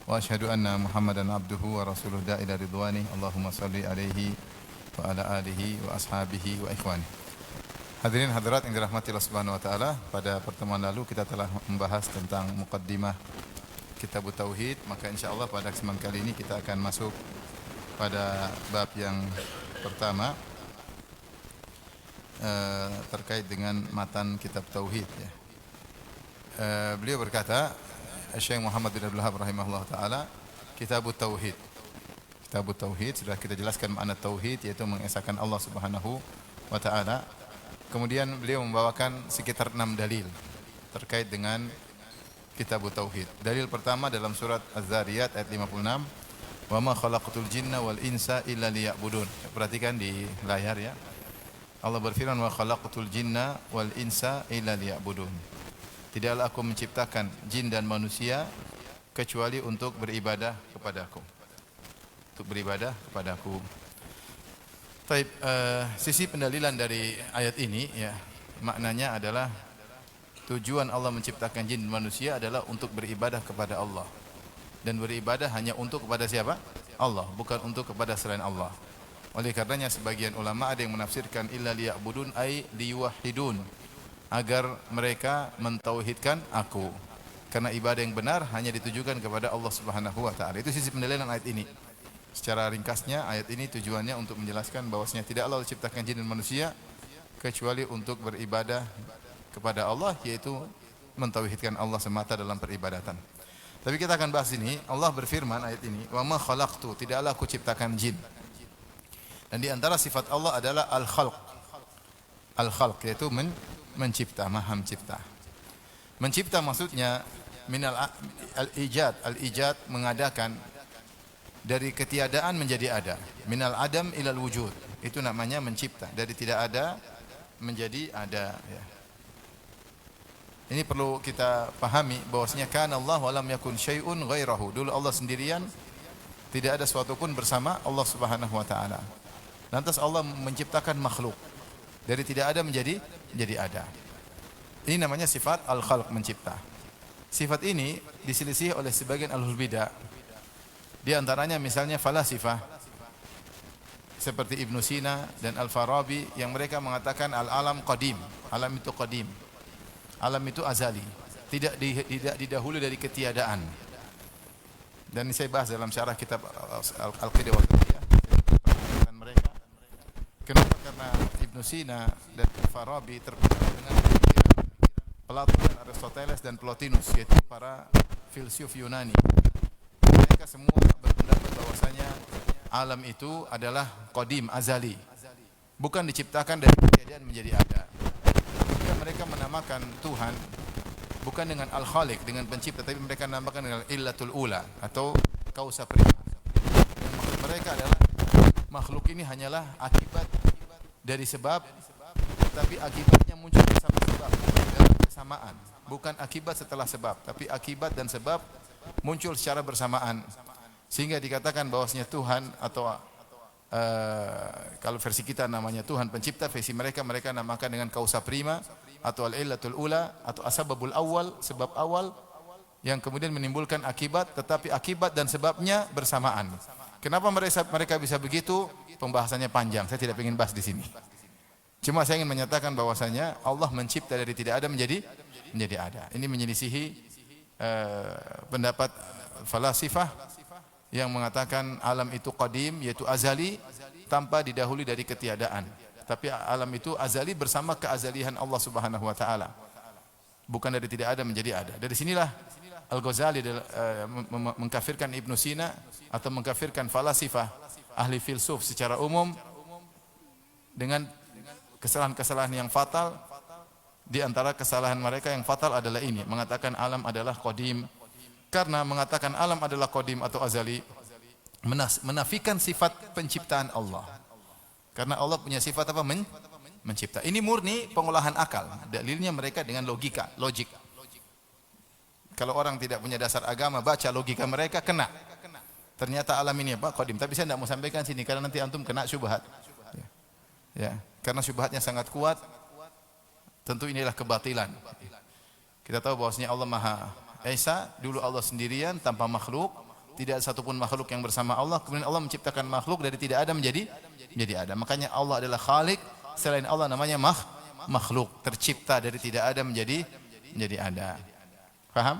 وأشهد أن محمدا عبده ورسوله داعي إلى رضوانه اللهم صل عليه وعلى آله وأصحابه وإخوانه. Hadirin hadirat yang dirahmati Allah Subhanahu wa taala, pada pertemuan lalu kita telah membahas tentang muqaddimah Kitab Tauhid, maka insyaallah pada kesempatan kali ini kita akan masuk pada bab yang pertama terkait dengan matan Kitab Tauhid ya. Beliau berkata, Syekh Muhammad bin Abdul Wahhab rahimahullah taala, Kitab Tauhid. Kitab Tauhid sudah kita jelaskan makna tauhid, yaitu mengesahkan Allah Subhanahu wa taala. Kemudian beliau membawakan sekitar 6 dalil terkait dengan Kitab Tauhid. Dalil pertama dalam surat Az-Zariyat ayat 56, "Wa ma khalaqtul jinna wal insa illa liya'budun." Perhatikan di layar ya. Allah berfirman, "Wa khalaqtul jinna wal insa illa liya'budun." Tidaklah aku menciptakan jin dan manusia kecuali untuk beribadah kepadaku. Untuk beribadah kepadaku. Baik, sisi pendalilan dari ayat ini ya, maknanya adalah tujuan Allah menciptakan jin dan manusia adalah untuk beribadah kepada Allah. Dan beribadah hanya untuk kepada siapa? Allah, bukan untuk kepada selain Allah. Oleh karenanya sebagian ulama ada yang menafsirkan illa liya'budun ay liyuwahhidun, agar mereka mentauhidkan aku. Karena ibadah yang benar hanya ditujukan kepada Allah Subhanahu wa taala. Itu sisi pendalilan ayat ini. Secara ringkasnya ayat ini tujuannya untuk menjelaskan bahwasanya tidak Allah ciptakan jin dan manusia kecuali untuk beribadah kepada Allah, yaitu mentauhidkan Allah semata dalam peribadatan. Tapi kita akan bahas ini. Allah berfirman ayat ini, "Wa ma khalaqtu," tidaklah aku ciptakan jin. Dan di antara sifat Allah adalah al-khalq. Al-khalq yaitu mencipta, maha mencipta. Mencipta maksudnya minal al-ijad, al-ijad mengadakan dari ketiadaan menjadi ada, minal adam ilal wujud. Itu namanya mencipta, dari tidak ada menjadi ada ya. Ini perlu kita pahami bahwasanya kana Allah wa lam yakun syai'un ghairahu. Dulu Allah sendirian, tidak ada sesuatu pun bersama Allah Subhanahu wa taala. Lantas Allah menciptakan makhluk dari tidak ada menjadi ada. Ini namanya sifat al-khalq, mencipta. Sifat ini diselisih oleh sebagian ahlul bidah. Di antaranya misalnya falasifah seperti Ibnu Sina dan Al-Farabi yang mereka mengatakan al-alam qadim, alam itu qadim. Alam itu azali, tidak didahului dari ketiadaan. Dan ini saya bahas dalam syarah kitab Al-Qidah wal Hujjah mereka. Kenapa? Karena Ibnu Sina dan Al-Farabi terpengaruh dengan Plato dan Aristoteles dan Plotinus, yaitu para filsuf Yunani. Mereka semua berpendapat bahwasanya alam itu adalah qadim, azali, bukan diciptakan dari ketiadaan menjadi ada. Jika mereka menamakan Tuhan bukan dengan al-khaliq, dengan pencipta, tapi mereka menamakan dengan illatul ula atau kausa prima. Dan maksud mereka adalah makhluk ini hanyalah akibat dari sebab, tapi akibatnya muncul bersama sebab, dalam kesamaan. Bukan akibat setelah sebab, tapi akibat dan sebab muncul secara bersamaan, sehingga dikatakan bahwasanya Tuhan atau kalau versi kita namanya Tuhan pencipta, versi mereka namakan dengan kausa prima atau al-illatul ula atau asbabul awal, sebab awal yang kemudian menimbulkan akibat, tetapi akibat dan sebabnya bersamaan. Kenapa mereka bisa begitu? Pembahasannya panjang, saya tidak ingin bahas di sini. Cuma saya ingin menyatakan bahwasanya Allah mencipta dari tidak ada menjadi ada. Ini menyelisihi pendapat falasifah yang mengatakan alam itu qadim, yaitu azali, tanpa didahului dari ketiadaan. Tapi alam itu azali bersama keazalihan Allah Subhanahu wa taala. Bukan dari tidak ada menjadi ada. Dari sinilah Al-Ghazali mengkafirkan Ibnu Sina atau mengkafirkan falasifah, ahli filsuf secara umum dengan kesalahan-kesalahan yang fatal. Di antara kesalahan mereka yang fatal adalah ini, mengatakan alam adalah qadim. Karena mengatakan alam adalah qadim atau azali menafikan sifat penciptaan Allah. Karena Allah punya sifat apa? Mencipta. Ini murni pengolahan akal. Dalilnya mereka dengan logik. Kalau orang tidak punya dasar agama, baca logika mereka kena. Ternyata alam ini apa? Qadim. Tapi saya tidak mau sampaikan sini karena nanti antum kena syubhat. Ya, karena syubhatnya sangat kuat. Tentu inilah kebatilan. Kita tahu bahwasanya Allah Maha Esa, dulu Allah sendirian tanpa makhluk, tidak satupun makhluk yang bersama Allah. Kemudian Allah menciptakan makhluk dari tidak ada menjadi ada. Makanya Allah adalah Khalik, selain Allah namanya makhluk, tercipta dari tidak ada menjadi ada. Paham?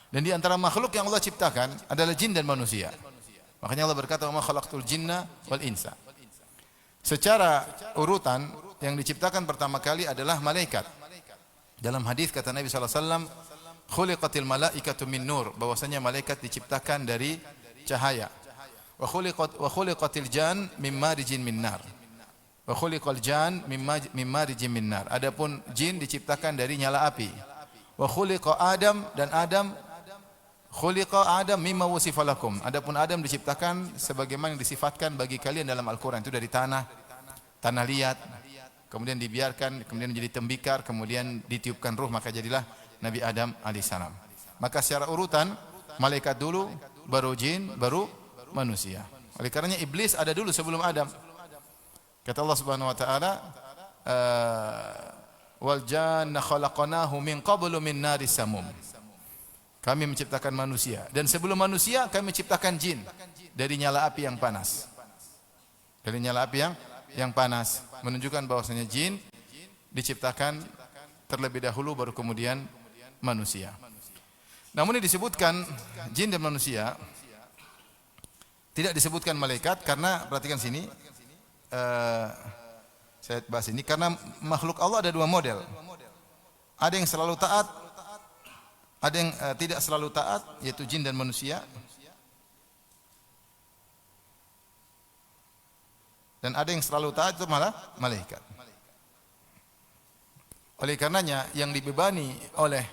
Dan di antara makhluk yang Allah ciptakan adalah jin dan manusia. Makanya Allah berkata, "Wa ma khalaqtul jinna wal insa." Secara urutan yang diciptakan pertama kali adalah malaikat. Dalam hadis kata Nabi sallallahu alaihi wasallam, "Khuliqatil malaikatu min nur," bahwasanya malaikat diciptakan dari cahaya. Wa khuliqatil jan min marijin min nar. Wa khuliqal jan min marijin min nar. Adapun jin diciptakan dari nyala api. Wa khuliqa Adam, dan khuliqa Adam mimma wusifa lakum. Adapun Adam diciptakan sebagaimana yang disifatkan bagi kalian dalam Al-Qur'an, itu dari tanah liat, kemudian dibiarkan, kemudian menjadi tembikar, kemudian ditiupkan ruh, maka jadilah Nabi Adam alaihissalam. Maka secara urutan malaikat dulu, baru jin, baru manusia. Oleh karenanya iblis ada dulu sebelum Adam. Kata Allah Subhanahu wa taala, wal janna khalaqnahu min qablu min naris samum. Kami menciptakan manusia, dan sebelum manusia kami menciptakan jin dari nyala api yang panas. Dari nyala api yang panas, menunjukkan bahwasanya jin diciptakan terlebih dahulu baru kemudian manusia. Namun ini disebutkan jin dan manusia, tidak disebutkan malaikat, karena perhatikan sini, saya bahas ini karena makhluk Allah ada dua model. Ada yang selalu taat, ada yang tidak selalu taat, yaitu jin dan manusia. Dan ada yang selalu taat, itu malah malaikat. Oleh karenanya yang dibebani oleh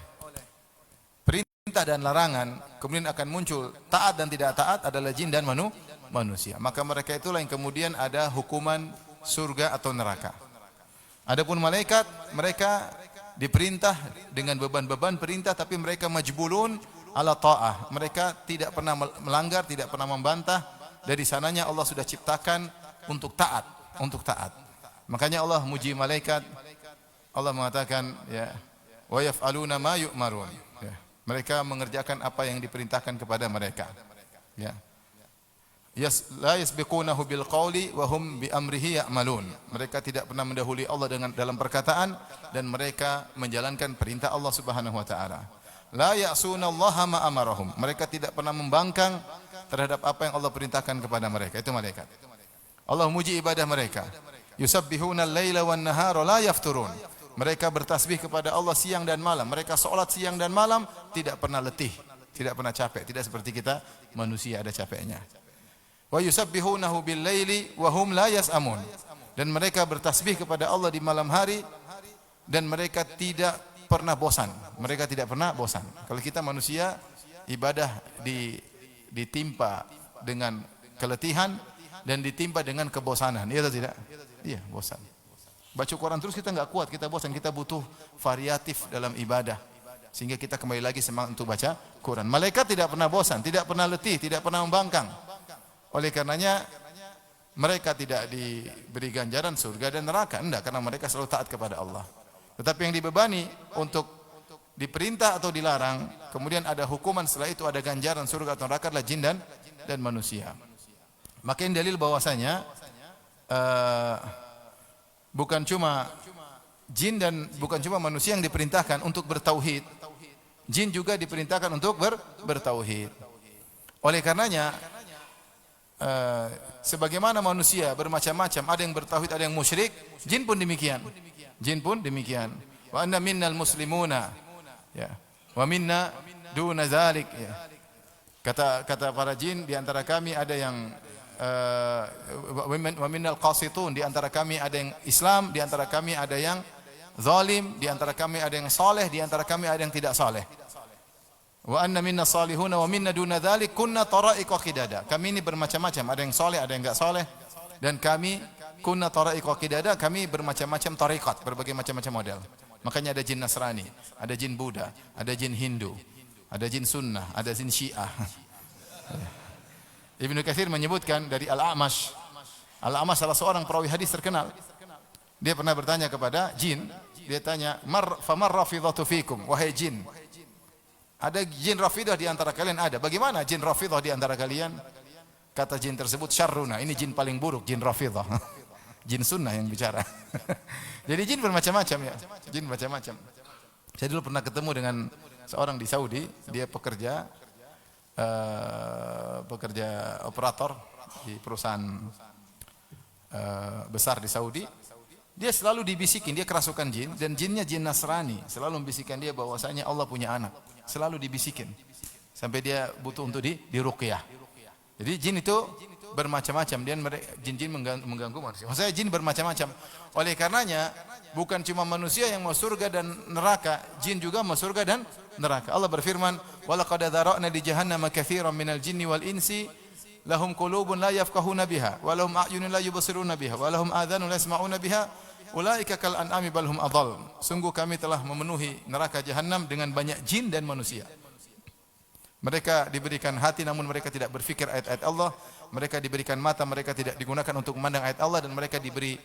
perintah dan larangan, kemudian akan muncul taat dan tidak taat, adalah jin dan manusia. Maka mereka itulah yang kemudian ada hukuman surga atau neraka. Adapun malaikat, mereka diperintah dengan beban-beban perintah, tapi mereka majbulun ala ta'ah. Mereka tidak pernah melanggar, tidak pernah membantah. Dari sananya Allah sudah ciptakan untuk taat, Makanya Allah muji malaikat. Allah mengatakan, ya, wa yaf'aluna ma yu'marun. Ya, mereka mengerjakan apa yang diperintahkan kepada mereka. Ya. La yasbiqunahu bil qawli wa hum bi amrihi ya'malun. Mereka tidak pernah mendahului Allah dalam perkataan, dan mereka menjalankan perintah Allah Subhanahu wa taala. La ya'sunallaha ma amarahum. Mereka tidak pernah membangkang terhadap apa yang Allah perintahkan kepada mereka. Itu malaikat. Allah muji ibadah mereka. Yusabbihuna al-laila wan nahara la yafturun. Mereka bertasbih kepada Allah siang dan malam. Mereka salat siang dan malam, tidak pernah letih, tidak pernah capek. Tidak seperti kita manusia ada capeknya. Wa yusabbihunahu bil laili wa hum la yas'amun. Dan mereka bertasbih kepada Allah di malam hari, dan mereka tidak pernah bosan. Mereka tidak pernah bosan. Kalau kita manusia, ibadah ditimpa dengan keletihan dan ditimpa dengan kebosanan. Iya atau tidak? Iya, bosan. Baca Quran terus kita enggak kuat, kita bosan, kita butuh variatif dalam ibadah. Sehingga kita kembali lagi semangat untuk baca Quran. Malaikat tidak pernah bosan, tidak pernah letih, tidak pernah membangkang. Oleh karenanya mereka tidak diberi ganjaran surga dan neraka, enggak, karena mereka selalu taat kepada Allah. Tetapi yang dibebani untuk diperintah atau dilarang, kemudian ada hukuman, setelah itu ada ganjaran surga atau neraka, adalah jin dan manusia. Maka ini dalil bahwasanya bukan cuma jin dan bukan cuma manusia yang diperintahkan untuk bertauhid, jin juga diperintahkan untuk bertauhid. Oleh karenanya sebagaimana manusia bermacam-macam, ada yang bertauhid, ada yang musyrik, jin pun demikian. Jin pun demikian. Wa anna minnal muslimuna, ya, wa minna duna zalik, ya. Kata para jin, di antara kami ada yang wa minnal qasitun, di antara kami ada yang Islam, di antara kami ada yang zalim, di antara kami ada yang saleh, di antara kami ada yang tidak saleh. Wa anna minna salihuna wa minna duna dzalik kunna tara'iqa qidada. Kami ini bermacam-macam, ada yang saleh, ada yang enggak saleh, dan kami kunna tara'iqa qidada, kami bermacam-macam tariqat, berbagai macam-macam model. Makanya ada jin Nasrani, ada jin Buddha, ada jin Hindu, ada jin Sunnah, ada jin Syiah. Ibnu Katsir menyebutkan dari Al-A'mash. Al-A'mash salah seorang perawi hadis terkenal. Dia pernah bertanya kepada jin, dia tanya, famar rafidhatu fikum, wahai jin, Ada jin Rafidah di antara kalian? Ada. Bagaimana jin Rafidah di antara kalian? Kata jin tersebut, syarruna. Ini jin paling buruk, jin Rafidah. Jin sunnah yang bicara. Jadi jin bermacam-macam ya. Jin macam-macam. Saya dulu pernah ketemu dengan seorang di Saudi, dia pekerja operator di perusahaan besar di Saudi. Dia selalu dibisikin, dia kerasukan jin, dan jinnya jin Nasrani, selalu membisikkan dia bahwasanya Allah punya anak, selalu dibisikin, sampai dia butuh untuk diruqyah. Jadi jin itu bermacam-macam, dan jin-jin mengganggu manusia. Maksudnya jin bermacam-macam. Oleh karenanya bukan cuma manusia yang mau surga dan neraka, jin juga mau surga dan neraka. Allah berfirman, "Walaqad dzara'na li jahannama katsiran minal jinni wal insi lahum qulubun la yafqahuna biha wa lahum a'yunun la yubsiruna biha wa lahum adhanun la yasma'una biha ulaika kal an'ami bal hum adall." Sungguh kami telah memenuhi neraka jahanam dengan banyak jin dan manusia. Mereka diberikan hati namun mereka tidak berfikir ayat-ayat Allah. Mereka diberikan mata, mereka tidak digunakan untuk memandang ayat Allah, dan mereka diberi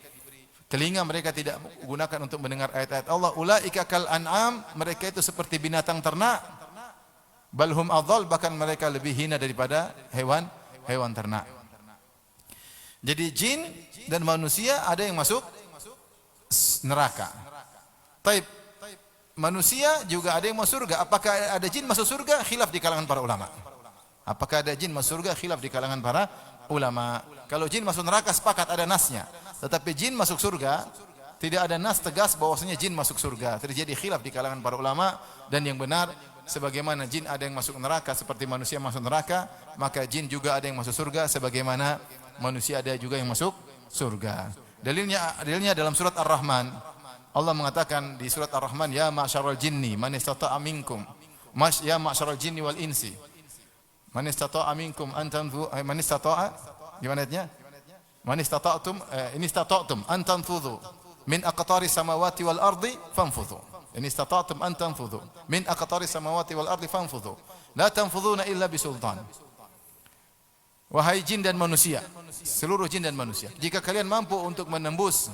telinga, mereka tidak gunakan untuk mendengar ayat-ayat Allah. Ulaika kal an'am, mereka itu seperti binatang ternak. Bal hum adall, bahkan mereka lebih hina daripada hewan ternak. Jadi jin dan manusia ada yang masuk neraka. Taib, manusia juga ada yang masuk surga. Apakah ada jin masuk surga? Khilaf di kalangan para ulama. Apakah ada jin masuk surga? Khilaf di kalangan para ulama. Kalau jin masuk neraka sepakat ada nasnya. Tetapi jin masuk surga tidak ada nas tegas bahwasanya jin masuk surga. Terjadi khilaf di kalangan para ulama, dan yang benar sebagaimana jin ada yang masuk neraka seperti manusia masuk neraka, maka jin juga ada yang masuk surga sebagaimana manusia ada juga yang masuk surga. Dalilnya dalam surat Ar-Rahman. Allah mengatakan di surat Ar-Rahman, "Ya ma'syaral jinni man istata'a minkum." Ya ma'syaral jinni wal insi. Man istata'a minkum an tanfu man istata'a gimana ayatnya? Man istata'tum in istata'tum an tanfudhu min aqtaris samawati wal ardi fanfudhu. In istata'tum an tanfudhu min aqtaris samawati wal ardi fanfudhu. La tanfudhuna illa bisultan. Wahai jin dan manusia, seluruh jin dan manusia, jika kalian mampu untuk menembus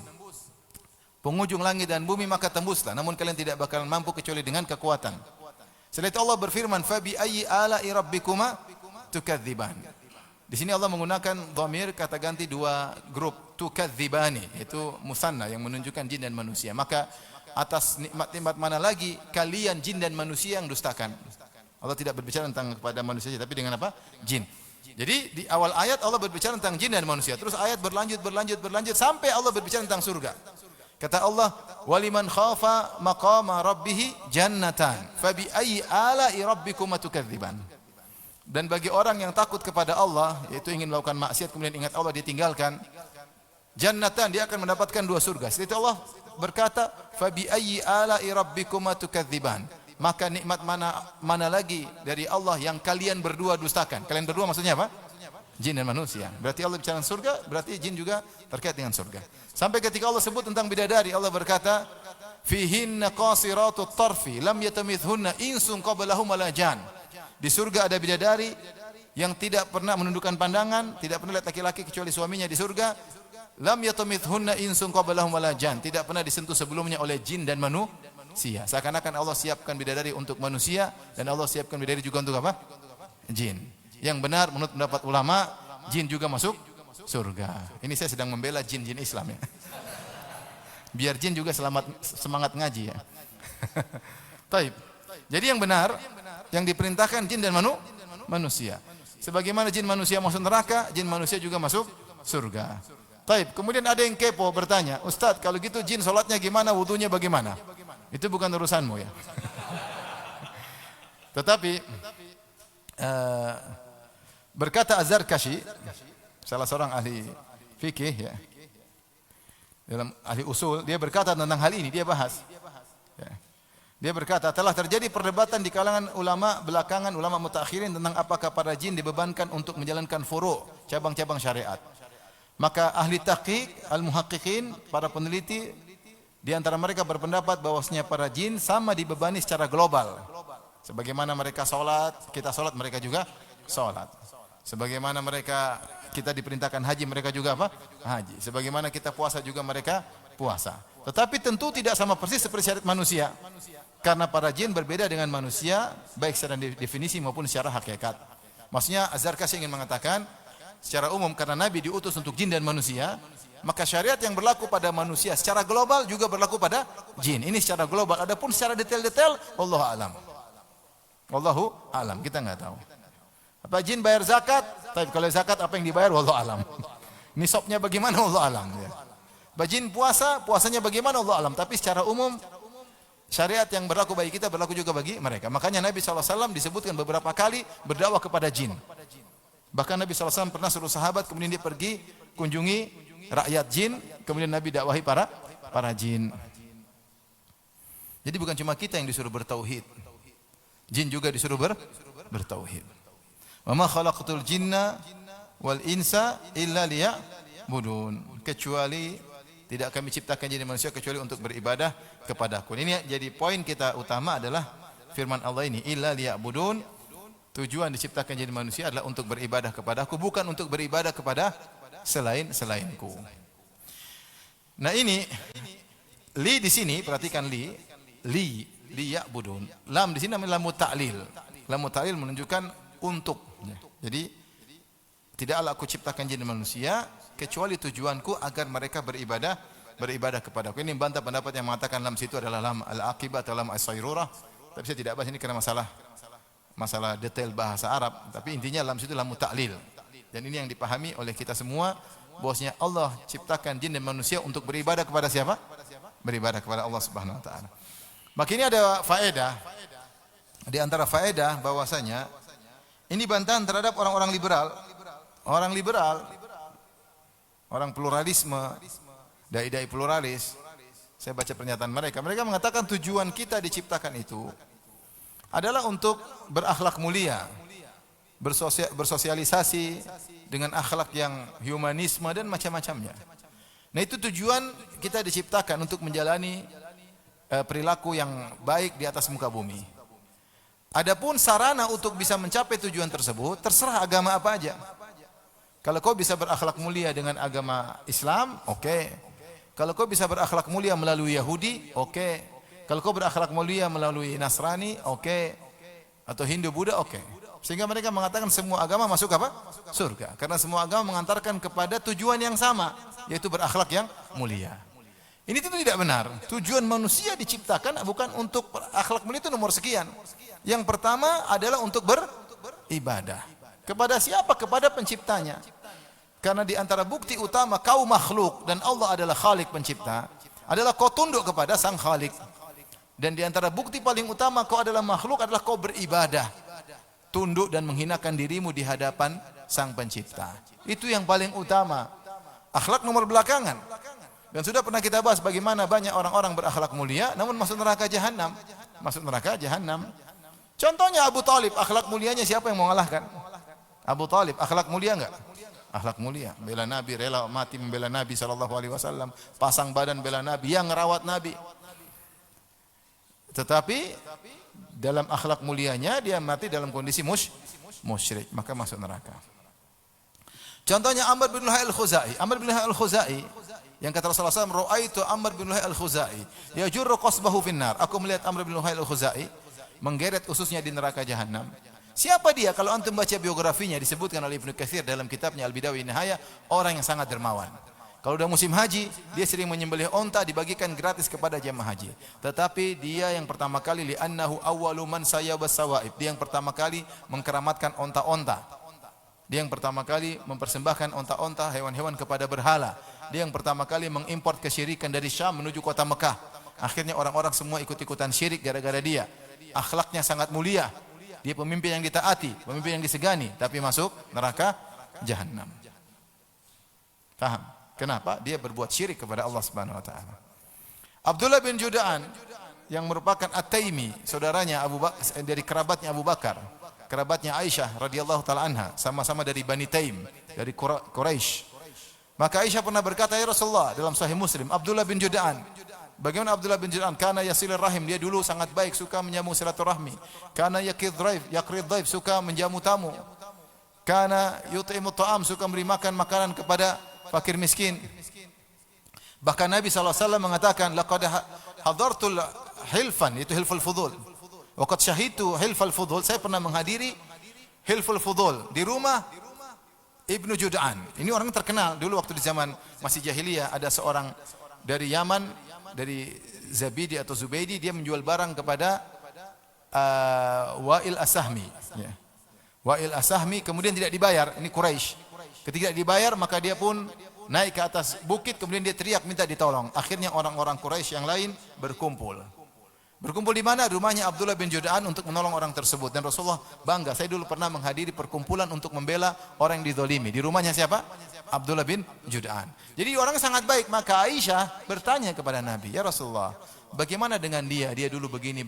penghujung langit dan bumi maka tembuslah, namun kalian tidak bakalan mampu kecuali dengan kekuatan. Setelah itu Allah berfirman, "Fa bi ayyi ala'i rabbikuma tukadziban." Di sini Allah menggunakan dhamir kata ganti dua grup, tukadzibani, itu musanna yang menunjukkan jin dan manusia. Maka atas nikmat-nikmat mana lagi kalian jin dan manusia yang dustakan? Allah tidak berbicara tentang kepada manusia tapi dengan apa? Jin. Jadi di awal ayat Allah berbicara tentang jin dan manusia. Terus ayat berlanjut sampai Allah berbicara tentang surga. Kata Allah, "Waliman khafa maqama rabbih jannatan, fabi ayyi ala'i rabbikuma tukadziban." Dan bagi orang yang takut kepada Allah, yaitu ingin melakukan maksiat kemudian ingat Allah ditinggalkan, jannatan, dia akan mendapatkan dua surga. Setelah itu Allah berkata, "Fabi ayyi ala'i rabbikuma tukadziban." Maka nikmat mana lagi dari Allah yang kalian berdua dustakan? Kalian berdua maksudnya apa? Jin dan manusia. Berarti Allah bicara surga, berarti jin juga terkait dengan surga. Sampai ketika Allah sebut tentang bidadari, Allah berkata, "Fihinna qasiratut tarfi, lam yatamithunna insun qablahum wala jan." Di surga ada bidadari yang tidak pernah menundukkan pandangan, tidak pernah lihat laki-laki kecuali suaminya di surga. Lam yatamithunna insun qablahum wala jan. Tidak pernah disentuh sebelumnya oleh jin dan manusia. Seakan-akan Allah siapkan bidadari untuk manusia dan Allah siapkan bidadari juga untuk apa? Jin. Yang benar menurut pendapat ulama, jin juga masuk surga. Ini saya sedang membela jin-jin Islam ya. Biar jin juga semangat ngaji ya. Taib. Jadi yang benar, yang diperintahkan jin dan manusia. Sebagaimana jin manusia masuk neraka, jin manusia juga masuk surga. Taib. Kemudian ada yang kepo bertanya, "Ustaz, kalau gitu jin salatnya gimana, wudunya bagaimana?" Itu bukan urusanmu ya. Tetapi berkata Az-Zarkashi, salah seorang ahli fikih ya, dalam ahli usul, dia berkata tentang hal ini, dia bahas. Ya. Dia berkata, telah terjadi perdebatan di kalangan ulama belakangan, ulama mutakhirin tentang apakah para jin dibebankan untuk menjalankan furu', cabang-cabang syariat. Maka ahli tahqiq, al-muhaqqiqin, para peneliti, di antara mereka berpendapat bahwasanya para jin sama dibebani secara global. Sebagaimana mereka salat, kita salat, mereka juga salat. Sebagaimana kita diperintahkan haji, mereka juga apa? Haji. Sebagaimana kita puasa juga mereka puasa. Tetapi tentu tidak sama persis seperti syariat manusia. Karena para jin berbeda dengan manusia, baik secara definisi maupun secara hakikat. Maksudnya Az-Zarkashi ingin mengatakan, secara umum karena Nabi diutus untuk jin dan manusia, maka syariat yang berlaku pada manusia secara global juga berlaku pada jin. Ini secara global. Adapun secara detail-detail, Wallahu a'lam. Wallahu a'lam, kita enggak tahu. Apa jin bayar zakat? Tapi kalau zakat apa yang dibayar? Wallahu a'lam. Nisabnya bagaimana? Wallahu a'lam. Ya. Jin puasa, puasanya bagaimana? Wallahu a'lam. Tapi secara umum syariat yang berlaku bagi kita berlaku juga bagi mereka. Makanya Nabi SAW disebutkan beberapa kali berdakwah kepada jin. Bahkan Nabi SAW pernah suruh sahabat, kemudian dia pergi kunjungi rakyat jin, kemudian Nabi dakwahi para jin. Jadi bukan cuma kita yang disuruh bertauhid. Jin juga disuruh bertauhid. Wa ma khalaqatul jinna wal insa illa liya'budun. Kecuali tidak kami ciptakan jin dan manusia kecuali untuk beribadah kepadaku. Ini jadi poin kita utama adalah firman Allah ini, illa liya'budun. Tujuan diciptakan jin dan manusia adalah untuk beribadah kepadaku, bukan untuk beribadah kepada selainku. Nah ini li di sini, perhatikan li ya'budun. Lam di sini namanya lamu ta'lil. Lamu ta'lil menunjukkan untuk. Jadi tidaklah aku ciptakan jin dan manusia kecuali tujuanku agar mereka beribadah kepadaku. Ini membantah pendapat yang mengatakan lam situ adalah lam al-aqibah atau lam as-sayrurah. Tapi saya tidak bahas ini karena masalah detail bahasa Arab. Tapi intinya lam situ lamu ta'lil. Dan ini yang dipahami oleh kita semua, bahwasanya Allah ciptakan jin dan manusia untuk beribadah kepada siapa? Beribadah kepada Allah Subhanahu wa taala. Maka ini ada faedah. Di antara faedah bahwasanya ini bantahan terhadap orang-orang liberal. Orang liberal, orang pluralisme, dai-dai pluralis. Saya baca pernyataan mereka. Mereka mengatakan tujuan kita diciptakan itu adalah untuk berakhlak mulia, bersosialisasi dengan akhlak yang humanisme dan macam-macamnya. Nah itu tujuan kita diciptakan untuk menjalani perilaku yang baik di atas muka bumi. Adapun sarana untuk bisa mencapai tujuan tersebut terserah agama apa aja. Kalau kau bisa berakhlak mulia dengan agama Islam, oke. Kalau kau bisa berakhlak mulia melalui Yahudi, oke. Kalau kau berakhlak mulia melalui Nasrani, oke. Atau Hindu, Buddha, oke. Sehingga mereka mengatakan semua agama masuk apa? Surga. Karena semua agama mengantarkan kepada tujuan yang sama, yaitu berakhlak yang mulia. Ini tentu tidak benar. Tujuan manusia diciptakan bukan untuk akhlak mulia, itu nomor sekian. Yang pertama adalah untuk beribadah. Kepada siapa? Kepada penciptanya. Karena di antara bukti utama kau makhluk dan Allah adalah Khalik pencipta, adalah kau tunduk kepada sang Khalik. Dan di antara bukti paling utama kau adalah makhluk adalah kau beribadah. Tunduk dan menghinakan dirimu di hadapan sang pencipta. Itu yang paling utama. Akhlak nomor belakangan. Dan sudah pernah kita bahas bagaimana banyak orang-orang berakhlak mulia namun masuk neraka jahanam. Masuk neraka jahanam. Contohnya Abu Talib, akhlak mulianya siapa yang mau mengalahkan? Abu Talib, akhlak mulia enggak? Akhlak mulia, bela Nabi, rela mati membela Nabi SAW, pasang badan bela Nabi, yang ngerawat Nabi. Tetapi dalam akhlak mulianya dia mati dalam kondisi musyrik, maka masuk neraka. Contohnya Amr bin Luhai al-Khuzai. Amr bin Luhai al-Khuzai yang kata Rasulullah SAW, "Ra'aitu Amr bin Luhai al-Khuzai yajurru qasbahu finnar." Aku melihat Amr bin Luhai al-Khuzai menggeret ususnya di neraka jahanam. Siapa dia? Kalau antum baca biografinya disebutkan oleh Ibnu Katsir dalam kitabnya Al-Bidayah wan Nihayah, orang yang sangat dermawan. Kalau udah musim haji, dia sering menyembelih onta dibagikan gratis kepada jemaah haji. Tetapi dia yang pertama kali li'annahu awwalu man sayyaba sawaib. Dia yang pertama kali mengkeramatkan onta-onta. Dia yang pertama kali mempersembahkan onta-onta, hewan-hewan kepada berhala. Dia yang pertama kali mengimport kesyirikan dari Syam menuju kota Mekah. Akhirnya orang-orang semua ikut-ikutan syirik gara-gara dia. Akhlaknya sangat mulia. Dia pemimpin yang ditaati, pemimpin yang disegani, tapi masuk neraka jahanam. Paham? Kenapa? Dia berbuat syirik kepada Allah Subhanahu wa taala. Abdullah bin Juda'an yang merupakan At-Taimi, saudaranya Abu Bakar, dari kerabatnya Abu Bakar, kerabatnya Aisyah radhiyallahu taala anha, sama-sama dari Bani Taim, dari Quraisy. Maka Aisyah pernah berkata, "Ya Rasulullah," dalam Sahih Muslim, Abdullah bin Juda'an. Bagaimana Abdullah bin Juda'an? Karena yasilur rahim, dia dulu sangat baik, suka menyambung silaturahmi. Karena yakrid dhaif, suka menjamu tamu. Karena yut'imu ta'am, suka memberi makan makanan kepada fakir miskin. Bahkan Nabi SAW mengatakan, laqad hadartul hilfan, itu hilful fudul. Waqad syahidtu hilful fudul, saya pernah menghadiri hilful fudul di rumah Ibnu Jud'an. Ini orang terkenal dulu waktu di zaman masih jahiliyah, ada seorang dari Yaman, dari Zabidi atau Zubaidi, dia menjual barang kepada Wa'il As-Sahmi. Ya. Wa'il As-Sahmi kemudian tidak dibayar, ini Quraisy. Ketika tidak dibayar maka dia pun naik ke atas bukit, kemudian dia teriak minta ditolong. Akhirnya orang-orang Quraisy yang lain berkumpul. Berkumpul di mana? Rumahnya Abdullah bin Jud'an untuk menolong orang tersebut. Dan Rasulullah bangga, saya dulu pernah menghadiri perkumpulan untuk membela orang yang dizalimi. Di rumahnya siapa? Abdullah bin Jud'an. Jadi orang sangat baik. Maka Aisyah bertanya kepada Nabi, ya Rasulullah, bagaimana dengan dia? Dia dulu begini.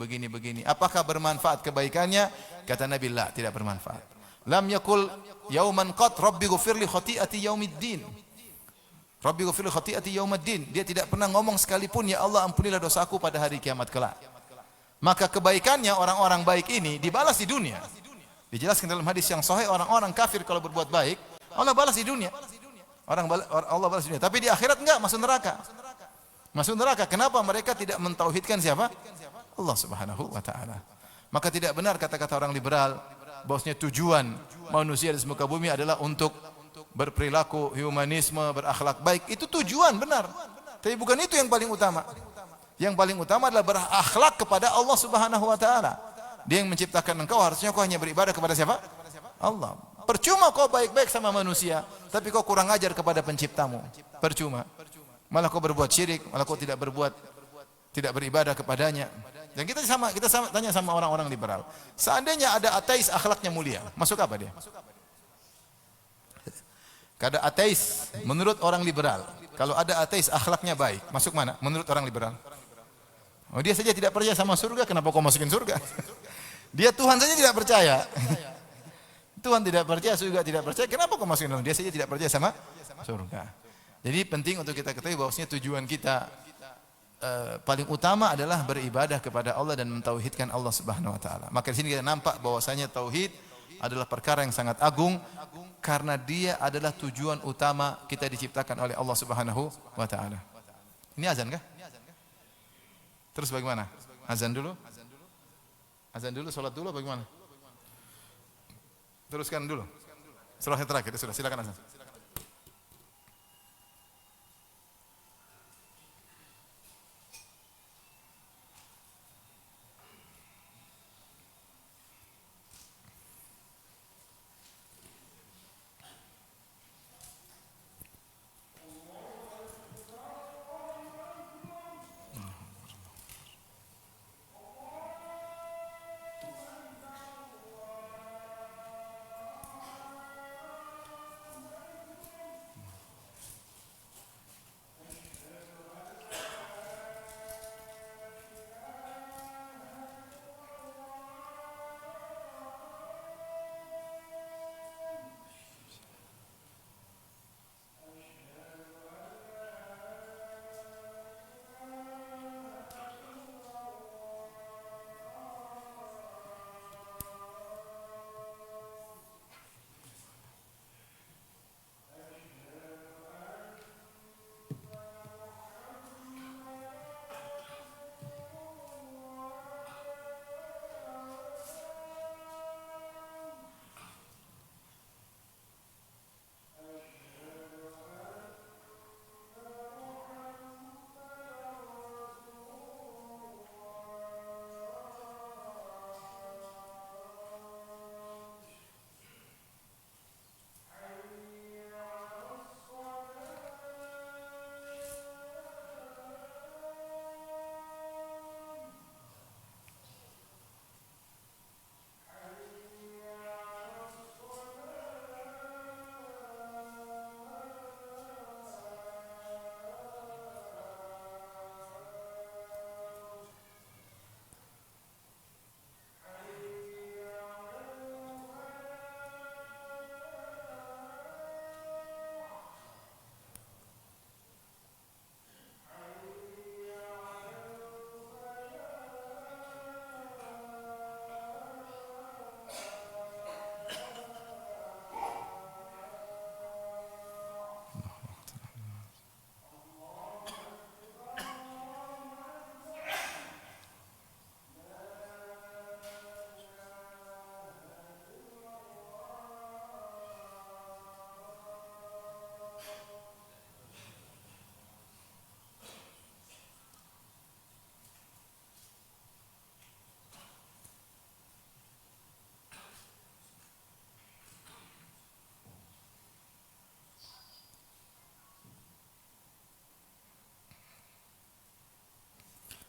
Apakah bermanfaat kebaikannya? Kata Nabi, la, tidak bermanfaat. Lam yakul yauman qat rabbi ghfirli khati'ati yaumiddin. Rabbi ghfirli khati'ati yaumiddin. Dia tidak pernah ngomong sekalipun, ya Allah ampunilah dosaku pada hari kiamat kelak. Maka kebaikannya orang-orang baik ini dibalas di dunia. Dijelaskan dalam hadis yang sahih, orang-orang kafir kalau berbuat baik, Allah balas di dunia. Allah balas di dunia. Tapi di akhirat enggak, masuk neraka. Masuk neraka. Kenapa mereka tidak mentauhidkan siapa? Allah Subhanahu wa taala. Maka tidak benar kata-kata orang liberal bahwasanya tujuan manusia di muka bumi adalah untuk berperilaku humanisme, berakhlak baik. Itu tujuan benar. Tapi bukan itu yang paling utama. Yang paling utama adalah berakhlak kepada Allah Subhanahu wa taala. Dia yang menciptakan engkau, harusnya kau hanya beribadah kepada siapa? Allah. Percuma kau baik-baik sama manusia, tapi kau kurang ajar kepada penciptamu. Percuma. Malah kau berbuat syirik, malah kau tidak beribadah kepadanya. Dan kita tanya sama orang-orang liberal. Seandainya ada ateis akhlaknya mulia, masuk apa dia? Kada ateis menurut orang liberal. Kalau ada ateis akhlaknya baik, masuk mana? Menurut orang liberal. Oh, dia saja tidak percaya sama surga, kenapa kau masukin surga? Dia Tuhan saja tidak percaya. Tuhan tidak percaya, surga tidak percaya, kenapa kau masukin surga? Dia saja tidak percaya sama surga. Jadi penting untuk kita ketahui bahwasanya tujuan kita paling utama adalah beribadah kepada Allah dan mentauhidkan Allah Subhanahu wa taala. Maka di sini kita nampak bahwasanya tauhid adalah perkara yang sangat agung karena dia adalah tujuan utama kita diciptakan oleh Allah Subhanahu wa taala. Ini azan kah? Terus bagaimana? Azan dulu? Azan dulu, salat dulu bagaimana? Teruskan dulu. Setelah terakhir sudah, silakan azan.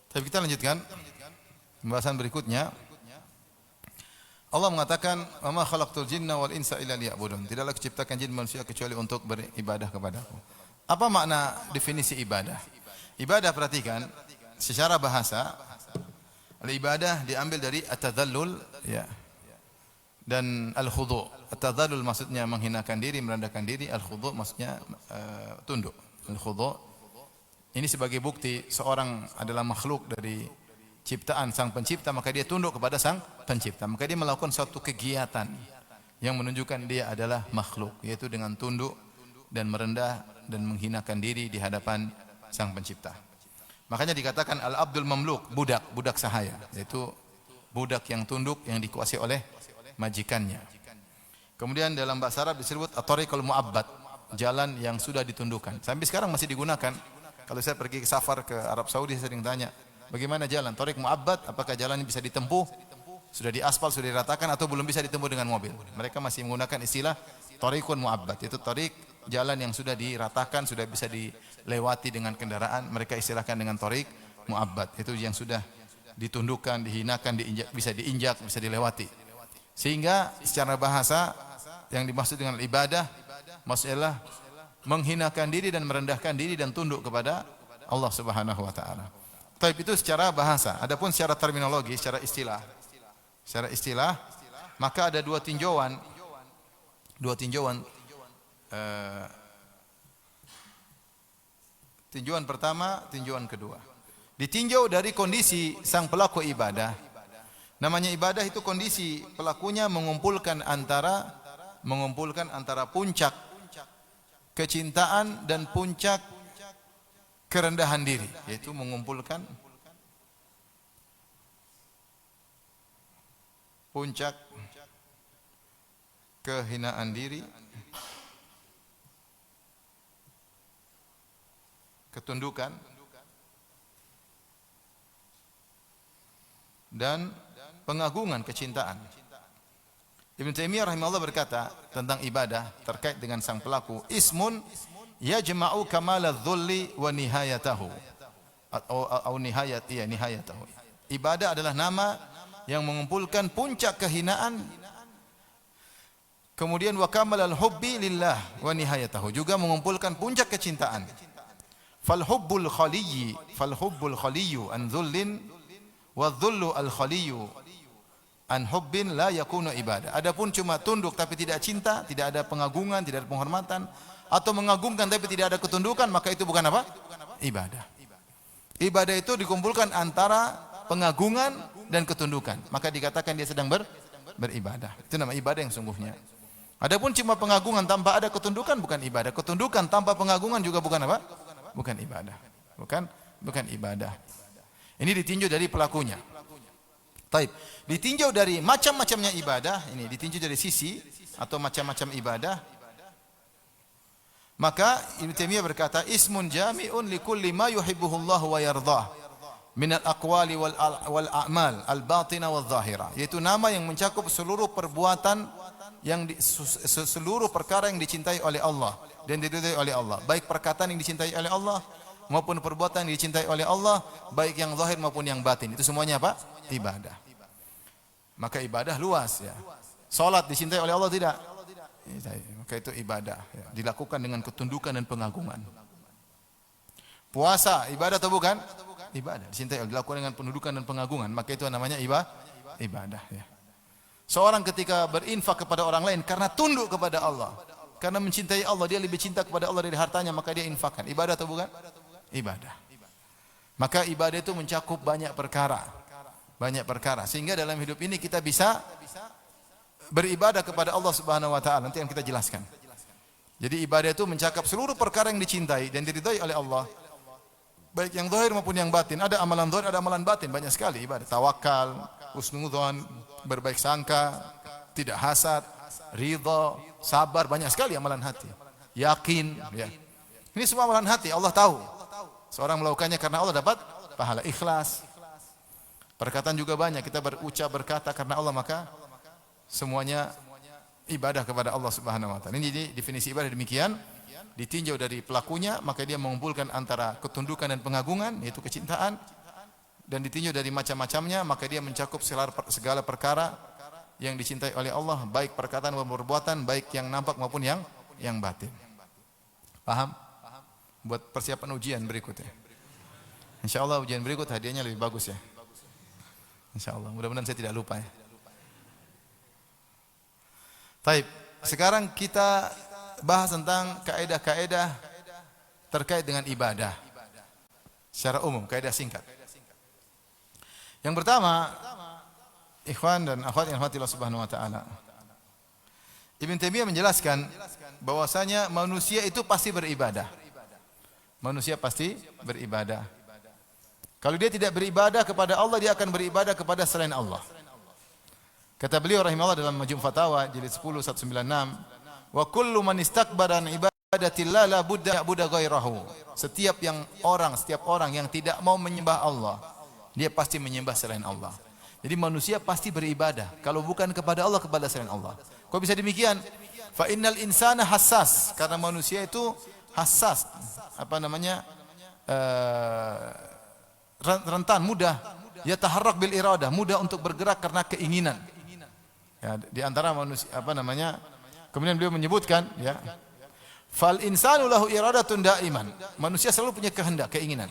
Tapi kita lanjutkan pembahasan berikutnya. Allah mengatakan, "Wa ma khalaqtul jinna wal insa illa liya'budun." Tidaklah kuciptakan jin manusia kecuali untuk beribadah kepadaku. Apa makna definisi ibadah? Ibadah, perhatikan, secara bahasa, al-ibadah diambil dari at-tadhallul, ya, dan al-khudu'. At-tadhallul maksudnya menghinakan diri, merendahkan diri. Al-khudu' maksudnya tunduk. Al-khudu' ini sebagai bukti seorang adalah makhluk dari ciptaan sang pencipta, maka dia tunduk kepada sang pencipta. Maka dia melakukan suatu kegiatan yang menunjukkan dia adalah makhluk, yaitu dengan tunduk dan merendah dan menghinakan diri di hadapan sang pencipta. Makanya dikatakan al-abdul mamluk, budak sahaya, yaitu budak yang tunduk yang dikuasai oleh majikannya. Kemudian dalam bahasa Arab disebut at-tariqul mu'abbad, jalan yang sudah ditundukkan. Sampai sekarang masih digunakan. Kalau saya pergi ke safar ke Arab Saudi, saya sering tanya, bagaimana jalan? Tariq mu'abbad, apakah jalannya bisa ditempuh? Sudah diaspal, sudah diratakan, atau belum bisa ditempuh dengan mobil? Mereka masih menggunakan istilah tariqun mu'abbad. Itu tariq, jalan yang sudah diratakan, sudah bisa dilewati dengan kendaraan. Mereka istilahkan dengan tariq mu'abbad. Itu yang sudah ditundukkan, dihinakan, bisa diinjak, bisa dilewati. Sehingga secara bahasa yang dimaksud dengan ibadah maksudnya menghinakan diri dan merendahkan diri dan tunduk kepada Allah Subhanahu wa taala. Tapi itu secara bahasa. Adapun secara terminologi, secara istilah, maka ada dua tinjauan. Tinjauan pertama, tinjauan kedua. Ditinjau dari kondisi sang pelaku ibadah. Namanya ibadah itu kondisi pelakunya mengumpulkan antara puncak kecintaan dan puncak kerendahan diri, yaitu mengumpulkan puncak kehinaan diri, ketundukan, dan pengagungan kecintaan. Ibn Taimiyah rahimahullah berkata tentang ibadah terkait dengan sang pelaku, ismun yajma'u kamaladzulli wa nihayatahu, atau nihayatahu. Ibadah adalah nama yang mengumpulkan puncak kehinaan, kemudian wa kamalal hubbi lillah wa nihayatahu, juga mengumpulkan puncak kecintaan. Fal hubbul khaliyyu an dhullin wa dhullu al khaliyyu an hubbin la yakunu ibadah. Adapun cuma tunduk tapi tidak cinta, tidak ada pengagungan, tidak ada penghormatan, atau mengagungkan tapi tidak ada ketundukan, maka itu bukan apa? Ibadah. Ibadah itu dikumpulkan antara pengagungan dan ketundukan, maka dikatakan dia sedang beribadah. Itu nama ibadah yang sungguhnya. Adapun cuma pengagungan tanpa ada ketundukan bukan ibadah. Ketundukan tanpa pengagungan juga bukan apa? Bukan ibadah. Bukan ibadah. Ini ditinjau dari pelakunya. Taib. Ditinjau dari macam-macamnya ibadah, ini ditinjau dari sisi atau macam-macam ibadah. Maka Ibnu Taimiyah berkata, ismun jami'un likulli ma yuhibbuhullah wa yardah min al-aqwali wal a'mal al-batina wal zahira. Yaitu nama yang mencakup seluruh perbuatan seluruh perkara yang dicintai oleh Allah dan diridhai oleh Allah, baik perkataan yang dicintai oleh Allah maupun perbuatan yang dicintai oleh Allah, baik yang zahir maupun yang batin. Itu semuanya apa? Ibadah. Maka ibadah luas, ya. Salat dicintai oleh Allah tidak? Maka itu ibadah, ya. Dilakukan dengan ketundukan dan pengagungan. Puasa ibadah atau bukan? Ibadah. Dicintai, dilakukan dengan pendudukan dan pengagungan, maka itu namanya ibadah, ya. Seorang ketika berinfak kepada orang lain karena tunduk kepada Allah, karena mencintai Allah, dia lebih cinta kepada Allah dari hartanya, maka dia infakkan. Ibadah atau bukan? Ibadah. Maka ibadah itu mencakup banyak perkara. Sehingga dalam hidup ini kita bisa beribadah kepada Allah Subhanahu wa taala. Nanti yang kita jelaskan. Jadi ibadah itu mencakup seluruh perkara yang dicintai dan diridhai oleh Allah, baik yang zahir maupun yang batin. Ada amalan zahir, ada amalan batin, banyak sekali ibadah. Tawakal, husnudzon, berbaik sangka, tidak hasad, ridha, sabar, banyak sekali amalan hati. Yakin, ya. Ini semua amalan hati, Allah tahu. Seorang melakukannya karena Allah dapat pahala. Ikhlas. Perkataan juga banyak, kita berucap berkata karena Allah, maka semuanya ibadah kepada Allah Subhanahu wa taala. Ini jadi definisi ibadah demikian, ditinjau dari pelakunya, maka dia mengumpulkan antara ketundukan dan pengagungan, yaitu kecintaan, dan ditinjau dari macam-macamnya, maka dia mencakup segala perkara yang dicintai oleh Allah, baik perkataan maupun perbuatan, baik yang nampak maupun yang batin. Paham? Buat persiapan ujian berikutnya. Insyaallah ujian berikut hadiahnya lebih bagus ya. Insyaallah. Mudah-mudahan saya tidak lupa ya. Taib. Sekarang kita bahas tentang kaidah-kaidah terkait dengan ibadah. Secara umum, kaidah singkat. Yang pertama, ikhwan dan akhwat yang dirahmati Allah Subhanahu wa taala. Ibn Taimiyah menjelaskan bahwasanya manusia itu pasti beribadah. Manusia pasti beribadah. Kalau dia tidak beribadah kepada Allah, dia akan beribadah kepada selain Allah. Kata beliau rahimahullah dalam Majmu' Fatawa jilid 10 196, "Wa kullu man istakbara an ibadatillah la budda ya'budu ghairahu." Setiap orang yang tidak mau menyembah Allah, dia pasti menyembah selain Allah. Jadi manusia pasti beribadah, kalau bukan kepada Allah, kepada selain Allah. Kok bisa demikian? Fa innal insana hassas, karena manusia itu hassas, rentan, mudah, yataharrak bil iradah, mudah untuk bergerak karena keinginan. Ya, di antara manusia kemudian beliau menyebutkan ya, fal insanu lahu iradatun daiman, manusia selalu punya kehendak, keinginan.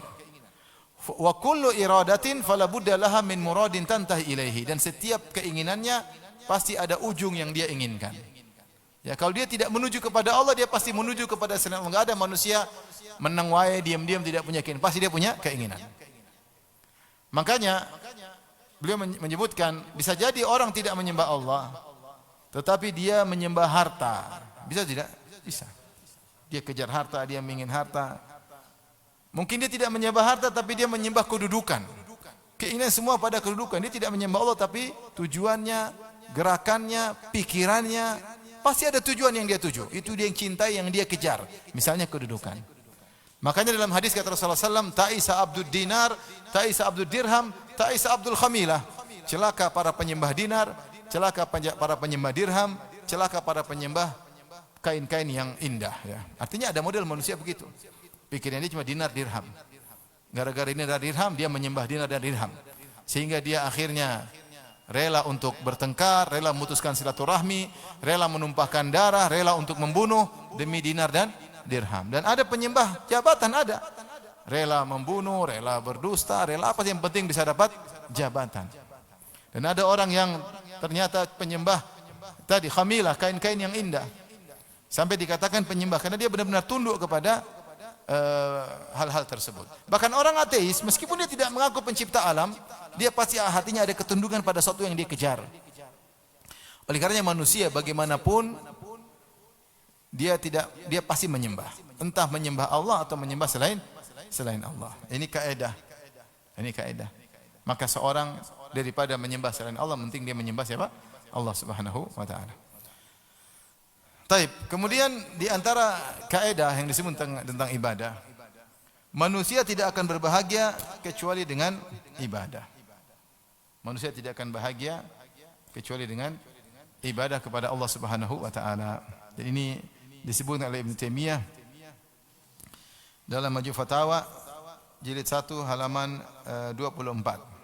Wa kullu iradatin fala budda laha min muradin tantahi ilaihi, dan setiap keinginannya pasti ada ujung yang dia inginkan. Ya, kalau dia tidak menuju kepada Allah, dia pasti menuju kepada selain Allah. Enggak ada manusia menang wae diam-diam tidak punya keinginan, pasti dia punya keinginan. Makanya beliau menyebutkan bisa jadi orang tidak menyembah Allah, tetapi dia menyembah harta. Bisa tidak? Bisa. Dia kejar harta, dia ingin harta. Mungkin dia tidak menyembah harta, tapi dia menyembah kedudukan. Keinginan semua pada kedudukan. Dia tidak menyembah Allah, tapi tujuannya, gerakannya, pikirannya, pasti ada tujuan yang dia tuju. Itu dia yang cintai, yang dia kejar. Misalnya kedudukan. Makanya dalam hadis kata Rasulullah SAW, ta'isa abdud dinar, ta'isa abdud dirham, ta'isa abdul khamilah. Celaka para penyembah dinar, celaka para penyembah dirham, celaka para penyembah kain-kain yang indah. Ya. Artinya ada model manusia begitu. Pikirannya cuma dinar dirham. Gara-gara ini dinar dirham, dia menyembah dinar dan dirham. Sehingga dia akhirnya rela untuk bertengkar, rela memutuskan silaturahmi, rela menumpahkan darah, rela untuk membunuh demi dinar dan dirham. Dan ada penyembah jabatan, ada. Rela membunuh, rela berdusta, rela apa yang penting bisa dapat jabatan. Dan ada orang yang ternyata penyembah tadi khamilah, kain-kain yang indah. Sampai dikatakan penyembah karena dia benar-benar tunduk kepada hal-hal tersebut. Bahkan orang ateis, meskipun dia tidak mengaku pencipta alam, dia pasti hatinya ada ketundukan pada sesuatu yang dia kejar. Oleh karenanya manusia bagaimanapun dia pasti menyembah. Entah menyembah Allah atau menyembah selain Allah. Ini kaidah. Ini kaidah. Maka seorang daripada menyembah selain Allah, penting dia menyembah siapa? Allah Subhanahu wa taala. Taib. Kemudian di antara kaidah yang disebut tentang ibadah, manusia tidak akan berbahagia kecuali dengan ibadah. Manusia tidak akan bahagia kecuali dengan ibadah kepada Allah Subhanahu wa taala. Dan ini disebutkan oleh Ibn Taimiyah dalam Majmu' Fatawa jilid 1 halaman 24.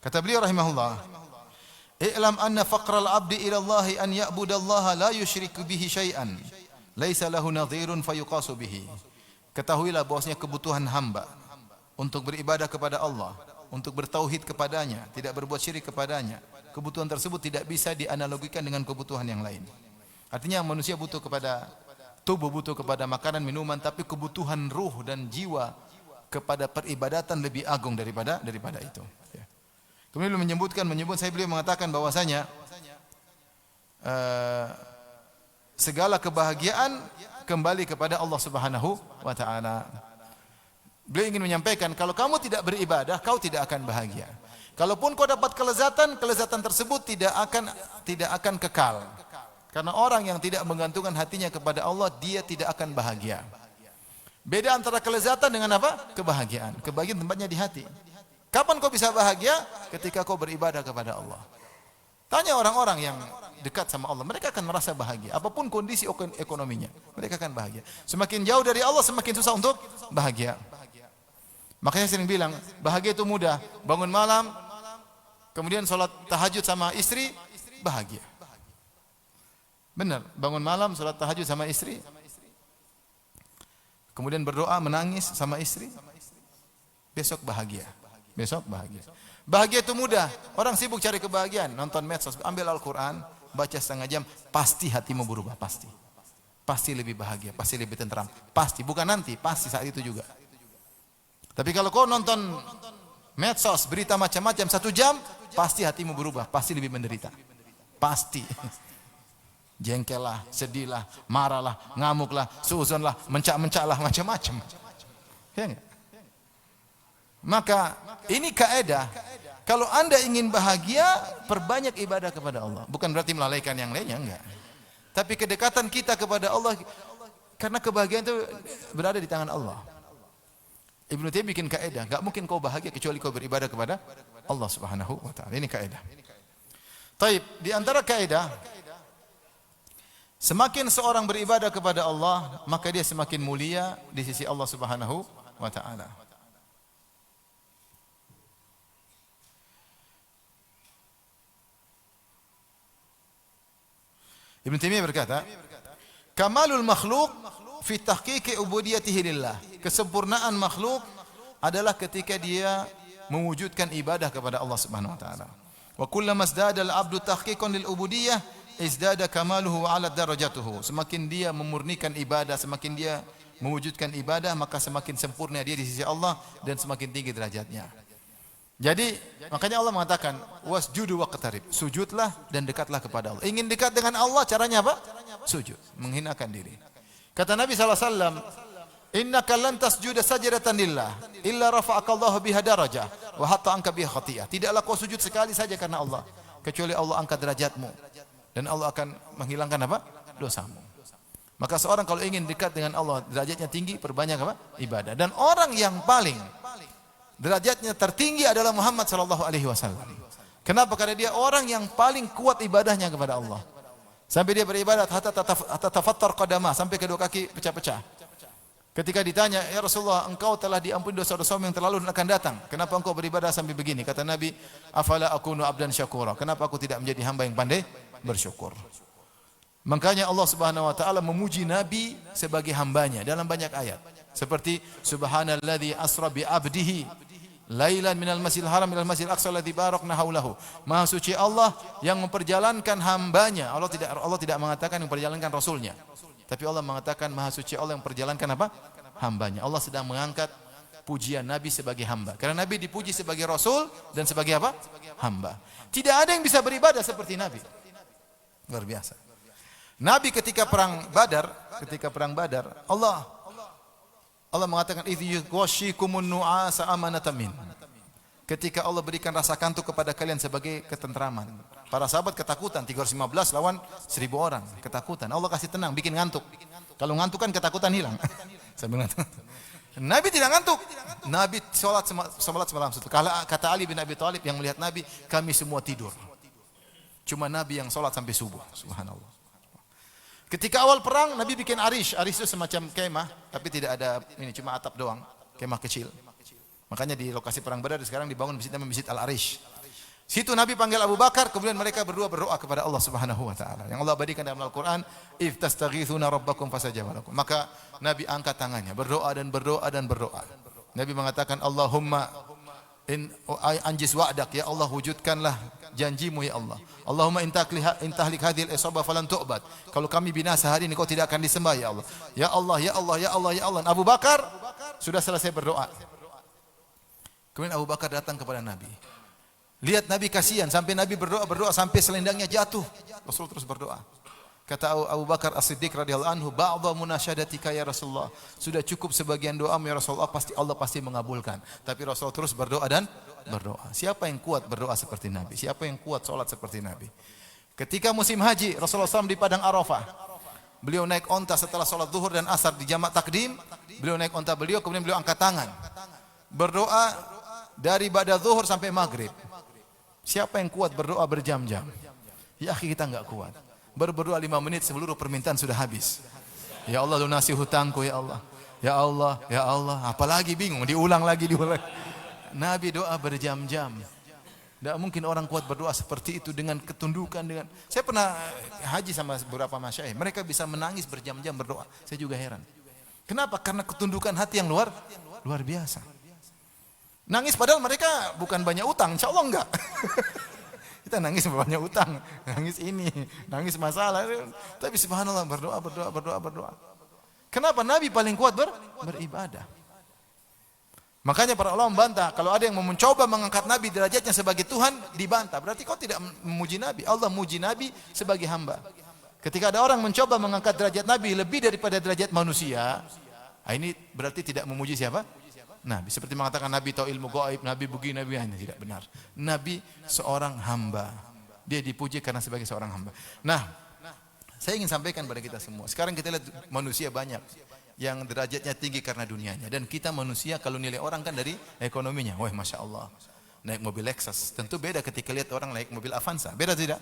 Kata beliau rahimahullah, "I'lam anna faqral 'abdi ila Allah an ya'budallaha la yusyriku bihi syai'an, laisa lahu nadhirun fayuqasu bihi." Ketahuilah bahwasanya kebutuhan hamba untuk beribadah kepada Allah, untuk bertauhid kepadanya, tidak berbuat syirik kepadanya, kebutuhan tersebut tidak bisa dianalogikan dengan kebutuhan yang lain. Artinya manusia butuh kepada tubuh, butuh kepada makanan, minuman, tapi kebutuhan ruh dan jiwa kepada peribadatan lebih agung daripada itu. Ya. Kemudian beliau beliau mengatakan bahwasanya segala kebahagiaan kembali kepada Allah Subhanahu wa taala. Beliau ingin menyampaikan kalau kamu tidak beribadah, kau tidak akan bahagia. Kalaupun kau dapat kelezatan tersebut tidak akan kekal. Karena orang yang tidak menggantungkan hatinya kepada Allah, dia tidak akan bahagia. Beda antara kelezatan dengan apa? Kebahagiaan. Kebahagiaan tempatnya di hati. Kapan kau bisa bahagia? Ketika kau beribadah kepada Allah. Tanya orang-orang yang dekat sama Allah, mereka akan merasa bahagia. Apapun kondisi ekonominya, mereka akan bahagia. Semakin jauh dari Allah, semakin susah untuk bahagia. Makanya sering bilang, bahagia itu mudah. Bangun malam, kemudian sholat tahajud sama istri, bahagia. Benar, bangun malam, sholat tahajud sama istri, kemudian berdoa, menangis sama istri, besok bahagia. Besok bahagia. Bahagia itu mudah. Orang sibuk cari kebahagiaan, nonton medsos, ambil Al-Quran, baca setengah jam, pasti hatimu berubah, pasti. Pasti lebih bahagia, pasti lebih tentram. Pasti, bukan nanti, pasti saat itu juga. Tapi kalau kau nonton medsos, berita macam-macam 1 jam, pasti hatimu berubah, pasti lebih menderita. Pasti. Jengkellah, sedihlah, marahlah, ngamuklah, suuzonlah, mencak-mencaklah, macam-macam. Ya enggak? Maka ini kaidah. Kalau Anda ingin bahagia, perbanyak ibadah kepada Allah. Bukan berarti melalaikan yang lainnya, enggak. Tapi kedekatan kita kepada Allah, karena kebahagiaan itu berada di tangan Allah. Ibnu Taimiyah bikin kaidah, enggak mungkin kau bahagia kecuali kau beribadah kepada Allah Subhanahu wa taala. Ini kaidah. Taib, di antara kaidah, semakin seorang beribadah kepada Allah, maka dia semakin mulia di sisi Allah Subhanahu wa taala. Ibn Taimiyah berkata, kamalul makhluk fi tahqiqi ubudiyatihi lillah. Kesempurnaan makhluk adalah ketika dia mewujudkan ibadah kepada Allah Subhanahu wa taala. Wa kullama izdada al-'abdu tahqiqan lil ubudiyah izdada kamaluhu wa 'ala darajatuhu. Semakin dia memurnikan ibadah, semakin dia mewujudkan ibadah, maka semakin sempurna dia di sisi Allah dan semakin tinggi derajatnya. Jadi makanya Allah mengatakan wasjudu waqtarib, sujudlah dan dekatlah kepada Allah. Ingin dekat dengan Allah, caranya apa? Sujud, menghinakan diri. Kata Nabi SAW, innaka lan tasjuda sajdatan lillah illa rafa'akallahu biha darajah wa hatta anka biha khati'ah. Tidaklah kau sujud sekali saja karena Allah, kecuali Allah angkat derajatmu dan Allah akan menghilangkan apa? Dosamu. Maka seorang kalau ingin dekat dengan Allah, derajatnya tinggi, perbanyak apa? Ibadah. Dan orang yang paling derajatnya tertinggi adalah Muhammad sallallahu alaihi wasallam. Kenapa? Karena dia orang yang paling kuat ibadahnya kepada Allah. Sampai dia beribadat hatta tafattar qadama, sampai kedua kaki pecah-pecah. Ketika ditanya, "Ya Rasulullah, engkau telah diampuni dosa-dosamu yang terlalu dan akan datang. Kenapa engkau beribadah sampai begini?" Kata Nabi, "Afala akunu abdan syakura." Kenapa aku tidak menjadi hamba yang pandai bersyukur? Makanya Allah Subhanahu wa taala memuji Nabi sebagai hambanya dalam banyak ayat. Seperti subhanalladzi asra bi 'abdihi lailan minal masjidil haram ilal masjidil aqsa alladzi barakna haulahu. Maha suci Allah yang memperjalankan hambanya. Allah tidak mengatakan yang memperjalankan rasulnya. Tapi Allah mengatakan maha suci Allah yang memperjalankan apa? Hambanya. Allah sedang mengangkat pujian Nabi sebagai hamba. Karena Nabi dipuji sebagai rasul dan sebagai apa? Hamba. Tidak ada yang bisa beribadah seperti Nabi. Luar biasa. Nabi ketika perang Badar, Allah mengatakan idh yughashikumun nu'asa amanatan min. Ketika Allah berikan rasa kantuk kepada kalian sebagai ketentraman. Para sahabat ketakutan, 315 lawan 1000 orang, ketakutan. Allah kasih tenang, bikin ngantuk. Kalau ngantuk kan ketakutan hilang. Sambil ngantuk. Nabi tidak ngantuk. Nabi salat semalam suntuk. Kata Ali bin Abi Thalib yang melihat Nabi, kami semua tidur. Cuma Nabi yang salat sampai subuh. Subhanallah. Ketika awal perang, Nabi bikin arish. Arish itu semacam kemah, tapi tidak ada ini, cuma atap doang, kemah kecil. Makanya di lokasi perang Badar sekarang dibangun masjid namanya Masjid Al-Arish. Situ Nabi panggil Abu Bakar, kemudian mereka berdua berdoa kepada Allah Subhanahu wa taala. Yang Allah abadikan dalam Al-Qur'an, "Idz tastaghitsuna rabbakum fastajaba lakum." Maka Nabi angkat tangannya, berdoa dan berdoa dan berdoa. Nabi mengatakan, "Allahumma anjiz wa'dak, ya Allah wujudkanlah janjimu ya Allah. Allahumma intahlik hadhil isabah falan tu'bad." Kalau kami binasa hari ini kau tidak akan disembah ya Allah. Ya Allah, ya Allah, ya Allah, ya Allah. Abu Bakar sudah selesai berdoa. Kemudian Abu Bakar datang kepada Nabi. Lihat Nabi kasihan sampai Nabi berdoa sampai selendangnya jatuh. Rasul terus berdoa. Kata Abu Bakar As-Siddiq radhiyallahu anhu, "Ba'dha munasyadatika ya Rasulullah." Sudah cukup sebagian doamu ya Rasulullah, Allah pasti mengabulkan. Tapi Rasul terus berdoa dan berdoa. Siapa yang kuat berdoa seperti Nabi? Siapa yang kuat salat seperti Nabi? Ketika musim haji, Rasulullah SAW di padang Arafah. Beliau naik onta setelah salat zuhur dan asar di jamak takdim. Beliau naik onta beliau, kemudian beliau angkat tangan. Berdoa dari ba'da zuhur sampai maghrib. Siapa yang kuat berdoa berjam-jam? Ya akhi, kita enggak kuat. Berdoa 5 menit seluruh permintaan sudah habis. Ya Allah, lunasi hutangku ya Allah. Ya Allah, ya Allah. Apalagi bingung, diulang lagi. Nabi doa berjam-jam. Tidak mungkin orang kuat berdoa seperti itu dengan ketundukan. Saya pernah haji sama beberapa masyayikh. Mereka bisa menangis berjam-jam berdoa. Saya juga heran. Kenapa? Karena ketundukan hati yang luar biasa. Nangis padahal mereka bukan banyak utang. Insya Allah enggak. Kita nangis banyak utang. Nangis ini. Nangis masalah. Tapi subhanallah berdoa. Kenapa? Nabi paling kuat beribadah. Makanya para ulama membantah, kalau ada yang mau mencoba mengangkat Nabi derajatnya sebagai Tuhan, dibantah. Berarti kau tidak memuji Nabi. Allah memuji Nabi sebagai hamba. Ketika ada orang mencoba mengangkat derajat Nabi lebih daripada derajat manusia, ini berarti tidak memuji siapa? Nabi. Seperti mengatakan Nabi tahu ilmu gaib, Nabi begini, Nabi ini tidak benar. Nabi seorang hamba. Dia dipuji karena sebagai seorang hamba. Nah, saya ingin sampaikan pada kita semua. Sekarang kita lihat manusia banyak yang derajatnya tinggi karena dunianya, dan kita manusia kalau nilai orang kan dari ekonominya. Wah, masya Allah, naik mobil Lexus. Tentu beda ketika lihat orang naik mobil Avanza. Beda tidak?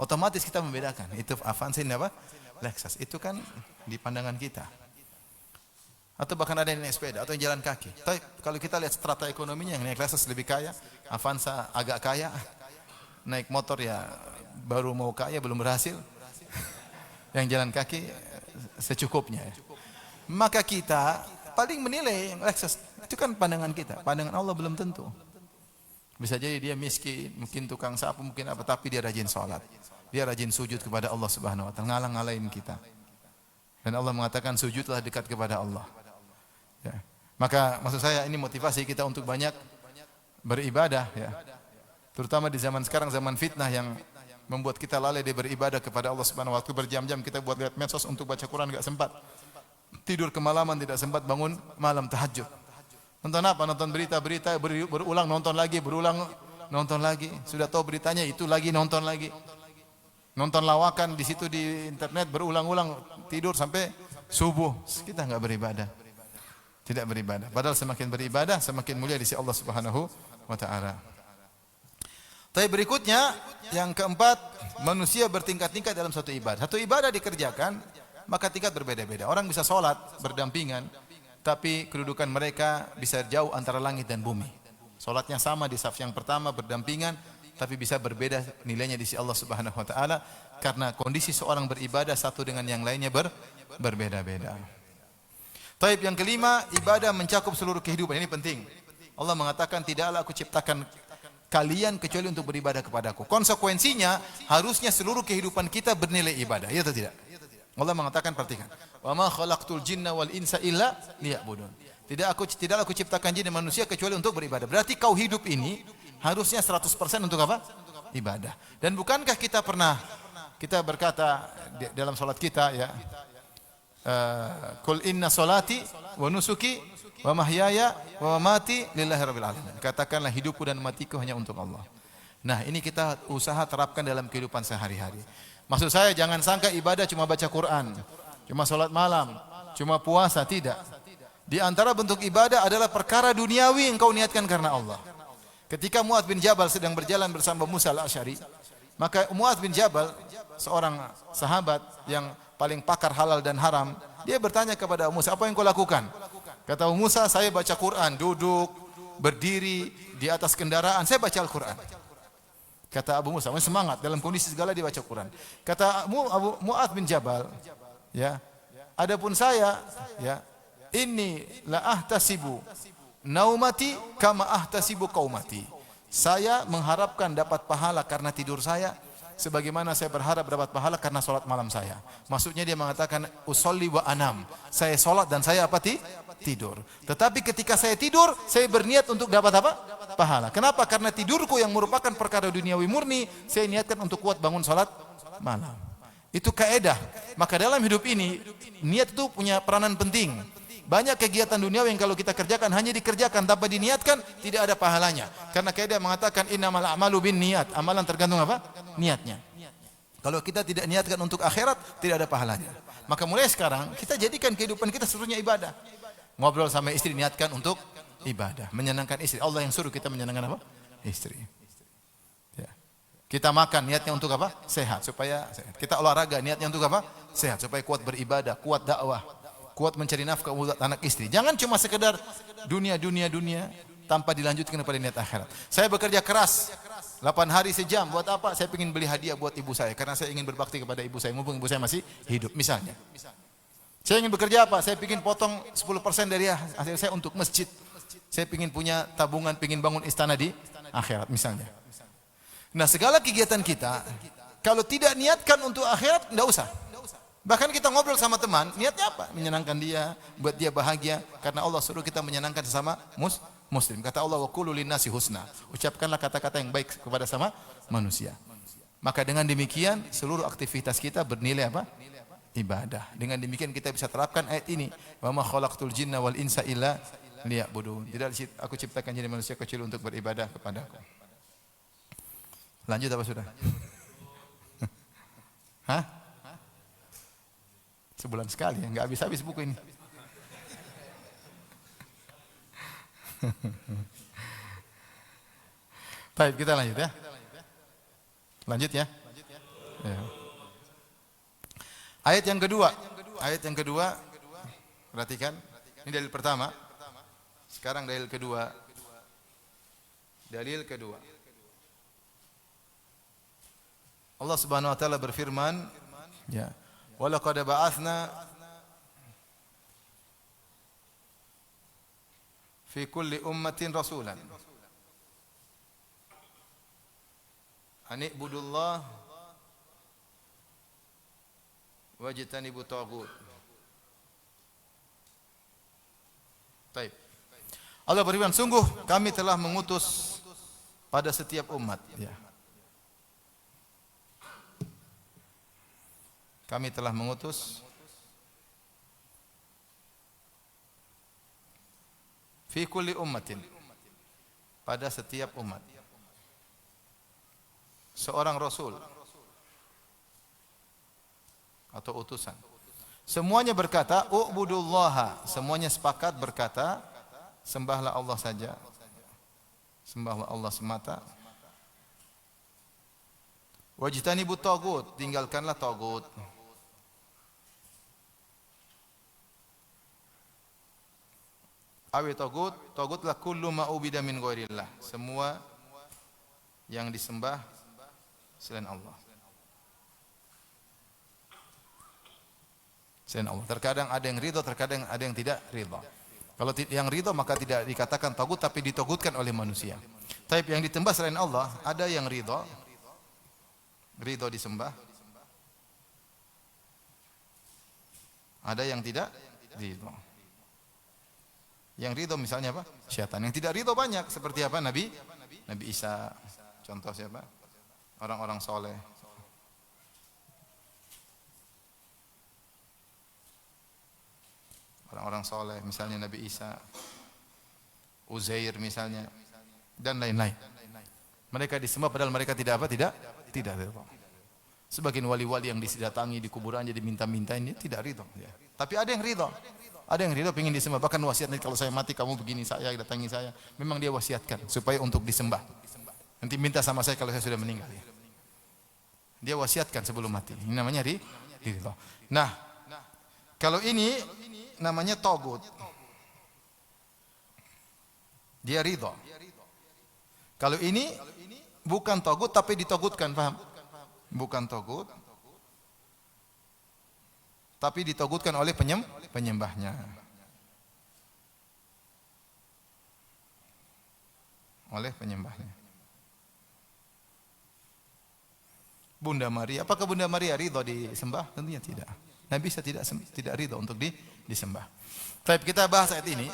Otomatis kita membedakan. Itu Avanza, ini apa? Lexus. Itu kan di pandangan kita. Atau bahkan ada yang naik sepeda atau yang jalan kaki. Tapi kalau kita lihat strata ekonominya, yang naik Lexus lebih kaya, Avanza agak kaya, naik motor ya baru mau kaya belum berhasil, yang jalan kaki secukupnya ya. Maka kita paling menilai yang Lexus. Itu kan pandangan kita. Pandangan Allah belum tentu. Bisa jadi dia miskin, mungkin tukang sapu, mungkin apa, tapi dia rajin sholat. Dia rajin sujud kepada Allah Subhanahu wa taala, ngalang-ngalain kita. Dan Allah mengatakan sujudlah dekat kepada Allah. Ya. Maka maksud saya ini motivasi kita untuk banyak beribadah ya. Terutama di zaman sekarang, zaman fitnah yang membuat kita lalai dari beribadah kepada Allah Subhanahu wa taala. Waktu berjam-jam kita buat lihat medsos untuk baca Quran enggak sempat. Tidur kemalaman, tidak sempat bangun malam tahajud. Nonton apa? Nonton berita-berita, berulang nonton lagi, berulang nonton lagi. Sudah tahu beritanya, itu lagi nonton lagi. Nonton lawakan di situ di internet berulang-ulang, tidur sampai subuh. Kita enggak beribadah. Tidak beribadah. Padahal semakin beribadah semakin mulia di sisi Allah Subhanahu wa taala. Tapi berikutnya yang keempat, manusia bertingkat-tingkat dalam satu ibadah. Satu ibadah dikerjakan, maka tingkat berbeda-beda. Orang bisa sholat berdampingan, tapi kedudukan mereka bisa jauh antara langit dan bumi. Sholatnya sama di saf yang pertama berdampingan, tapi bisa berbeda nilainya di sisi Allah Subhanahu wa taala karena kondisi seorang beribadah satu dengan yang lainnya berbeda-beda. Taib yang kelima, ibadah mencakup seluruh kehidupan. Ini penting. Allah mengatakan, tidaklah aku ciptakan kalian kecuali untuk beribadah kepadaku. Konsekuensinya harusnya seluruh kehidupan kita bernilai ibadah. Ya atau tidak? Allah mengatakan, perhatikan, wa ma khalaqtul jinna wal insa illa liya'budun. Tidaklah aku ciptakan jin dan manusia kecuali untuk beribadah. Berarti kau hidup ini harusnya 100% untuk apa? Ibadah. Dan bukankah kita berkata dalam salat kita ya, qul inna salati wa nusuki wa mahyaya wa mamati lillahi rabbil alamin. Katakanlah hidupku dan matiku hanya untuk Allah. Nah, ini kita usaha terapkan dalam kehidupan sehari-hari. Maksud saya jangan sangka ibadah cuma baca Quran, cuma salat malam, cuma puasa, tidak. Di antara bentuk ibadah adalah perkara duniawi yang kau niatkan karena Allah. Ketika Mu'adz bin Jabal sedang berjalan bersama Musa al-Asy'ari, maka Mu'adz bin Jabal, seorang sahabat yang paling pakar halal dan haram, dia bertanya kepada Musa, apa yang kau lakukan? Kata Musa, saya baca Quran, duduk, berdiri, di atas kendaraan, saya baca Al-Quran. Kata Abu Musa, semangat dalam kondisi segala dia baca Quran. Kata Mu'adz bin Jabal, ya, adapun saya, ya, inni la ahtasibu naumati kama ahtasibu qaumati. Saya mengharapkan dapat pahala karena tidur saya, sebagaimana saya berharap dapat pahala karena salat malam saya. Maksudnya dia mengatakan usolli wa anam. Saya salat dan saya apa? Tidur. Tetapi ketika saya tidur, saya berniat untuk dapat apa? Pahala. Kenapa? Karena tidurku yang merupakan perkara duniawi murni, saya niatkan untuk kuat bangun salat malam. Itu kaedah. Maka dalam hidup ini, niat itu punya peranan penting. Banyak kegiatan duniawi yang kalau kita kerjakan hanya dikerjakan tanpa diniatkan, tidak ada pahalanya. Karena kaedah mengatakan innamal a'malu binniyat. Amalan tergantung apa? Niatnya. Kalau kita tidak niatkan untuk akhirat, tidak ada pahalanya. Maka mulai sekarang kita jadikan kehidupan kita seluruhnya ibadah. Ngobrol sama istri niatkan untuk ibadah, menyenangkan istri. Allah yang suruh kita menyenangkan apa? Istri. Ya. Kita makan niatnya untuk apa? Sehat, supaya sehat. Kita olahraga niatnya untuk apa? Sehat, supaya kuat beribadah, kuat dakwah, kuat mencari nafkah buat anak istri. Jangan cuma sekedar dunia tanpa dilanjutkan kepada niat akhirat. Saya bekerja keras 8 hari sejam buat apa? Saya ingin beli hadiah buat ibu saya karena saya ingin berbakti kepada ibu saya mumpung ibu saya masih hidup misalnya. Saya ingin bekerja apa? Saya ingin potong 10% dari hasil saya untuk masjid. Saya ingin punya tabungan, ingin bangun istana di akhirat misalnya. Nah, segala kegiatan kita kalau tidak niatkan untuk akhirat, enggak usah. Bahkan kita ngobrol sama teman, niatnya apa? Menyenangkan dia, buat dia bahagia karena Allah suruh kita menyenangkan sesama muslim. Kata Allah, wa qulu linnasi husna. Ucapkanlah kata-kata yang baik kepada sama manusia. Maka dengan demikian seluruh aktivitas kita bernilai apa? Ibadah. Dengan demikian kita bisa terapkan ayat ini, wa ma khalaqtul jinna wal insa illa liya'budun. Tidak aku ciptakan jadi manusia kecil untuk beribadah kepadaku. Lanjut apa sudah? Hah? Sebulan sekali ya, enggak habis-habis buku ini. Baik, kita lanjut ya. Lanjut ya. Ya. Ayat yang kedua. Perhatikan. Ini dalil pertama. Sekarang dalil kedua. Allah Subhanahu wa taala berfirman, ya. Wa laqad ba'atsna fi kulli ummatin rasulan an i'budullah wajtanibut taghut. Baik. Allah berfirman, sungguh kami telah mengutus pada setiap umat, ya. Kami telah mengutus fi kulli ummatin, pada setiap umat, seorang rasul atau utusan. Semuanya berkata u'budullaha, semuanya sepakat berkata sembahlah Allah saja, sembahlah Allah semata. Wajtanibut taghut, tinggalkanlah taghut. Awi tagutlah kullu ma ubida min ghairillah, semua yang disembah selain Allah. Selain Allah. Terkadang ada yang ridha, terkadang ada yang tidak ridha. Kalau yang ridha maka tidak dikatakan tagut tapi ditagutkan oleh manusia. Tapi yang disembah selain Allah, ada yang ridha disembah. Ada yang tidak ridha. Yang ridho misalnya apa? Syaitan. Yang tidak ridho banyak. Seperti apa? Nabi Isa. Contoh siapa? Orang-orang soleh. Orang-orang soleh. Misalnya Nabi Isa. Uzair misalnya. Dan lain-lain. Mereka disembah padahal mereka tidak apa? Tidak ridho. Sebagian wali-wali yang didatangi di kuburannya diminta-minta ini tidak ridho. Ya. Tapi ada yang ridho. Ada yang ridho ingin disembah, bahkan wasiat nanti kalau saya mati kamu begini saya datangi saya. Memang dia wasiatkan supaya untuk disembah. Nanti minta sama saya kalau saya sudah meninggal. Dia wasiatkan sebelum mati. Ini namanya ridho. Nah, kalau ini namanya tagut. Dia ridho. Kalau ini bukan tagut tapi ditagutkan, paham? Bukan tagut tapi ditagutkan oleh penyembahnya. Oleh penyembahnya. Bunda Maria, apakah Bunda Maria ridho disembah? Tentunya tidak. Nabi Isa tidak ridho untuk disembah. Tapi kita bahas ayat ini.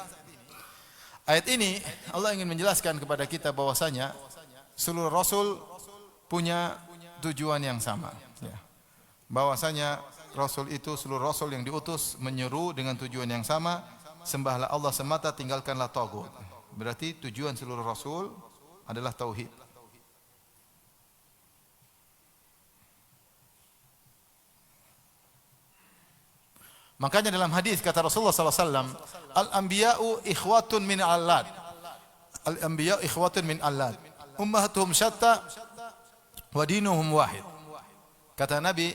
Ayat ini Allah ingin menjelaskan kepada kita bahwasanya seluruh rasul punya tujuan yang sama, ya. Bahwasanya Rasul itu, seluruh Rasul yang diutus menyeru dengan tujuan yang sama, sembahlah Allah semata, tinggalkanlah tagut. Berarti tujuan seluruh Rasul adalah tauhid. Makanya dalam hadis kata Rasulullah SAW, al-anbiya'u ikhwatun min allad. Al-anbiya'u ikhwatun min allad. Ummahatuhum syatta, wa dinuhum wahid. Kata Nabi,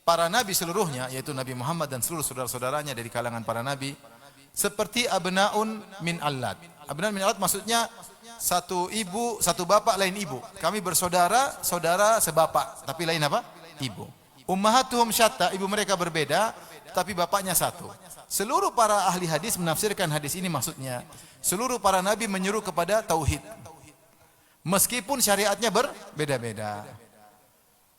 para nabi seluruhnya, yaitu Nabi Muhammad dan seluruh saudara-saudaranya dari kalangan para nabi, seperti abnaun min allat. Abnaun min allat maksudnya satu ibu, satu bapak lain ibu. Kami bersaudara, saudara sebapak, tapi lain apa? Ibu. Ummahatuhum syatta, ibu mereka berbeda, tapi bapaknya satu. Seluruh para ahli hadis menafsirkan hadis ini maksudnya, seluruh para nabi menyuruh kepada tauhid. Meskipun syariatnya berbeda-beda.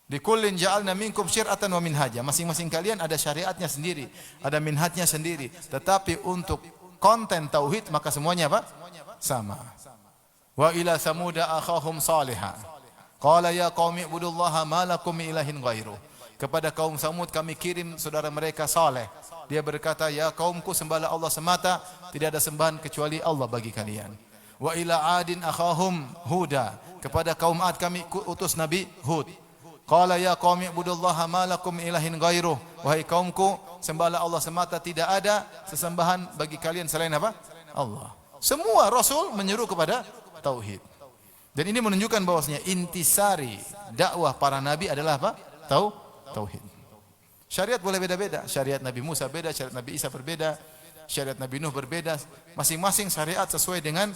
Di kullin ja'alna minkum syir'atan wa minhaja. Masing-masing kalian ada syariatnya sendiri, ada minhajnya sendiri. Tetapi untuk konten tauhid maka semuanya apa? Sama. Wa ila samuda akhahum salihah. Qala ya qaumi ibudullaha ma lakum min ilahin ghairuh. Kepada kaum Samud kami kirim saudara mereka Saleh. Dia berkata, ya kaumku sembahlah Allah semata, tidak ada sembahan kecuali Allah bagi kalian. Wa ila adin akhahum Huda. Kepada kaum Ad kami utus Nabi Hud. Qala ya qaumi ibudullaha ma lakum min ilahin ghairuh. Wahai kaumku, sembahlah Allah semata, tidak ada sesembahan bagi kalian selain apa? Allah. Semua rasul menyeru kepada tauhid. Dan ini menunjukkan bahwasanya intisari dakwah para nabi adalah apa? Tauhid. Syariat boleh beda-beda. Syariat Nabi Musa beda, syariat Nabi Isa berbeda, syariat Nabi Nuh berbeda. Masing-masing syariat sesuai dengan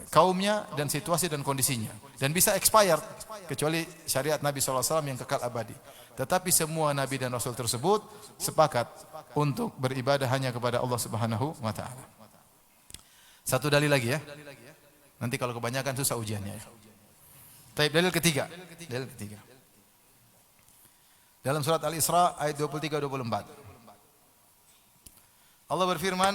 kaumnya dan situasi dan kondisinya. Dan bisa expired, kecuali syariat Nabi SAW yang kekal abadi. Tetapi semua Nabi dan Rasul tersebut sepakat untuk beribadah hanya kepada Allah Subhanahu wa Ta'ala. Satu dalil lagi ya. Nanti kalau kebanyakan susah ujiannya ya. Taib, dalil ketiga. Dalil ketiga. Dalam surat Al-Isra ayat 23-24. Allah berfirman,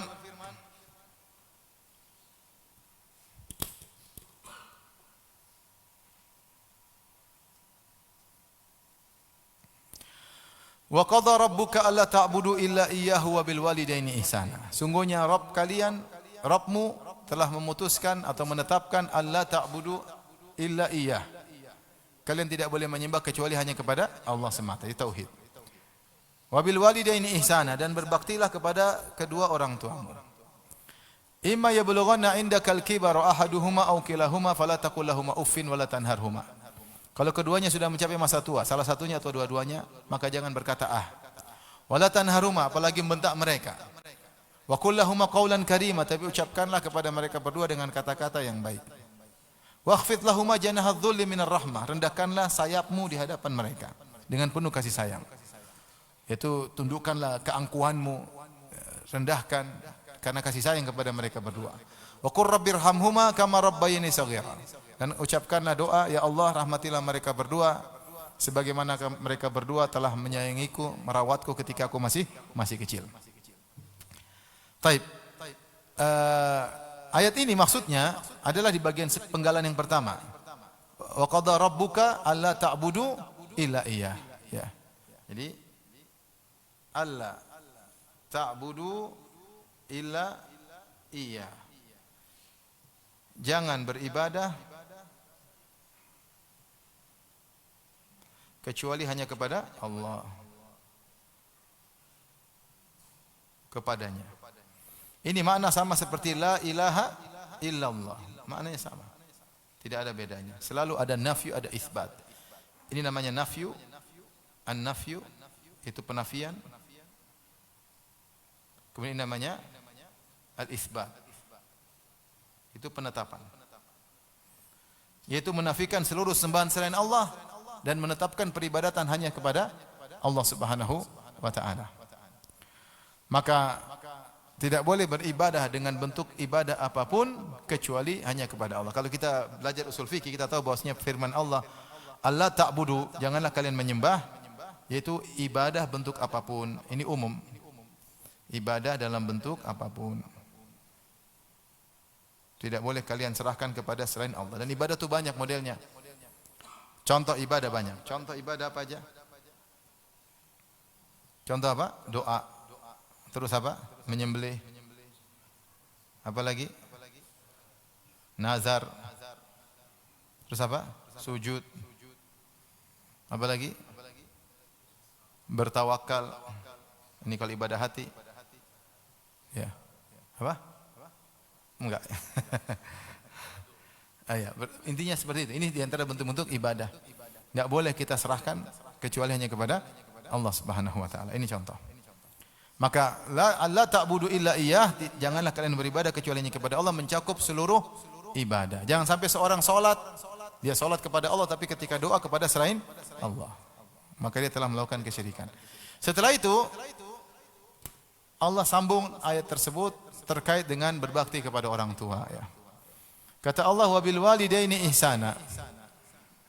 wa qadha rabbuka alla ta'budu illa iyyahu wa bil walidaini ihsana. Sungguhnya Rabb kalian, Rabbmu telah memutuskan atau menetapkan alla ta'budu illa iyyah. Kalian tidak boleh menyembah kecuali hanya kepada Allah semata, itu tauhid. Wa bil walidaini ihsana, dan berbaktilah kepada kedua orang tuamu. Imma yablughanna indakal kibara ahaduhuma aw kilahuma fala taqul lahumu uffin wala tanharhuma. Kalau keduanya sudah mencapai masa tua, salah satunya atau dua-duanya, maka jangan berkata ah. Wala tanharhuma, apalagi membentak mereka. Wa qul lahumu qawlan karima, tapi ucapkanlah kepada mereka berdua dengan kata-kata yang baik. Wakhfid lahuma janahadh dhulli minar rahmah, rendahkanlah sayapmu di hadapan mereka dengan penuh kasih sayang. Yaitu tundukkanlah keangkuhanmu, rendahkan karena kasih sayang kepada mereka berdua. Wa qur rabbirhamhuma kama rabbayani shaghira. Dan ucapkanlah doa, ya Allah rahmatilah mereka berdua sebagaimana mereka berdua telah menyayangiku, merawatku ketika aku masih kecil. Taib. Ayat ini maksudnya adalah di bagian penggalan yang pertama. Wa qadha rabbuka alla ta'budu illa iyyah. Ya. Jadi alla ta'budu illa iyyah. Jangan beribadah kecuali hanya kepada Allah. Kepadanya. Ini makna sama seperti la ilaha illallah. Maknanya sama. Tidak ada bedanya. Selalu ada nafyu, ada isbat. Ini namanya nafyu. An-nafyu itu penafian. Kemudian namanya al-isbat. Itu penetapan. Yaitu menafikan seluruh sembahan selain Allah dan menetapkan peribadatan hanya kepada Allah Subhanahu wa Ta'ala. Maka tidak boleh beribadah dengan bentuk ibadah apapun kecuali hanya kepada Allah. Kalau kita belajar usul fikih, kita tahu bahwasanya firman Allah, Allah ta'budu, janganlah kalian menyembah, yaitu ibadah bentuk apapun. Ini umum. Ibadah dalam bentuk apapun. Tidak boleh kalian serahkan kepada selain Allah. Dan ibadah itu banyak modelnya. Contoh ibadah banyak. Contoh ibadah apa aja? Contoh apa? Doa. Terus apa? Menyembelih. Apa lagi? Nazar. Terus apa? Sujud. Apa lagi? Bertawakal. Ini kalau ibadah hati. Ya. Apa? Enggak. Intinya seperti itu. Ini diantara bentuk-bentuk ibadah. Enggak boleh kita serahkan kecuali hanya kepada Allah Subhanahu wa taala. Ini contoh. Maka la ta'budu illa iyyah, janganlah kalian beribadah kecuali hanya kepada Allah, mencakup seluruh ibadah. Jangan sampai seorang salat, dia salat kepada Allah tapi ketika doa kepada selain Allah, maka dia telah melakukan kesyirikan. Setelah itu Allah sambung ayat tersebut terkait dengan berbakti kepada orang tua, ya. Kata Allah, wa bil walidaini ihsana,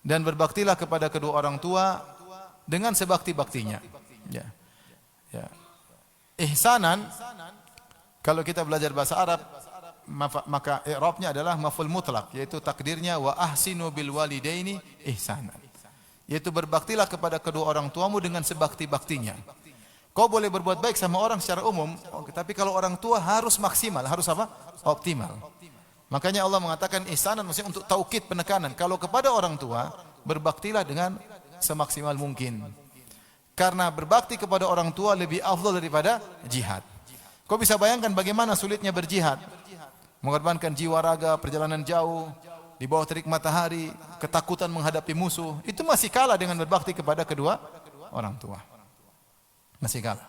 dan berbaktilah kepada kedua orang tua dengan sebakti-baktinya. Ya. Ya. Ihsanan, kalau kita belajar bahasa Arab, maka i'rabnya adalah maf'ul mutlaq, yaitu takdirnya wa ahsinu bil walidaini ihsanan. Yaitu berbaktilah kepada kedua orang tuamu dengan sebakti-baktinya. Kau boleh berbuat baik sama orang secara umum, tapi kalau orang tua harus maksimal, harus apa? Optimal. Makanya Allah mengatakan ihsanan, maksudnya untuk taukid, penekanan. Kalau kepada orang tua, berbaktilah dengan semaksimal mungkin. Karena berbakti kepada orang tua lebih afdal daripada jihad. Kau bisa bayangkan bagaimana sulitnya berjihad. Mengorbankan jiwa raga, perjalanan jauh, di bawah terik matahari, ketakutan menghadapi musuh. Itu masih kalah dengan berbakti kepada kedua orang tua. Masih kalah.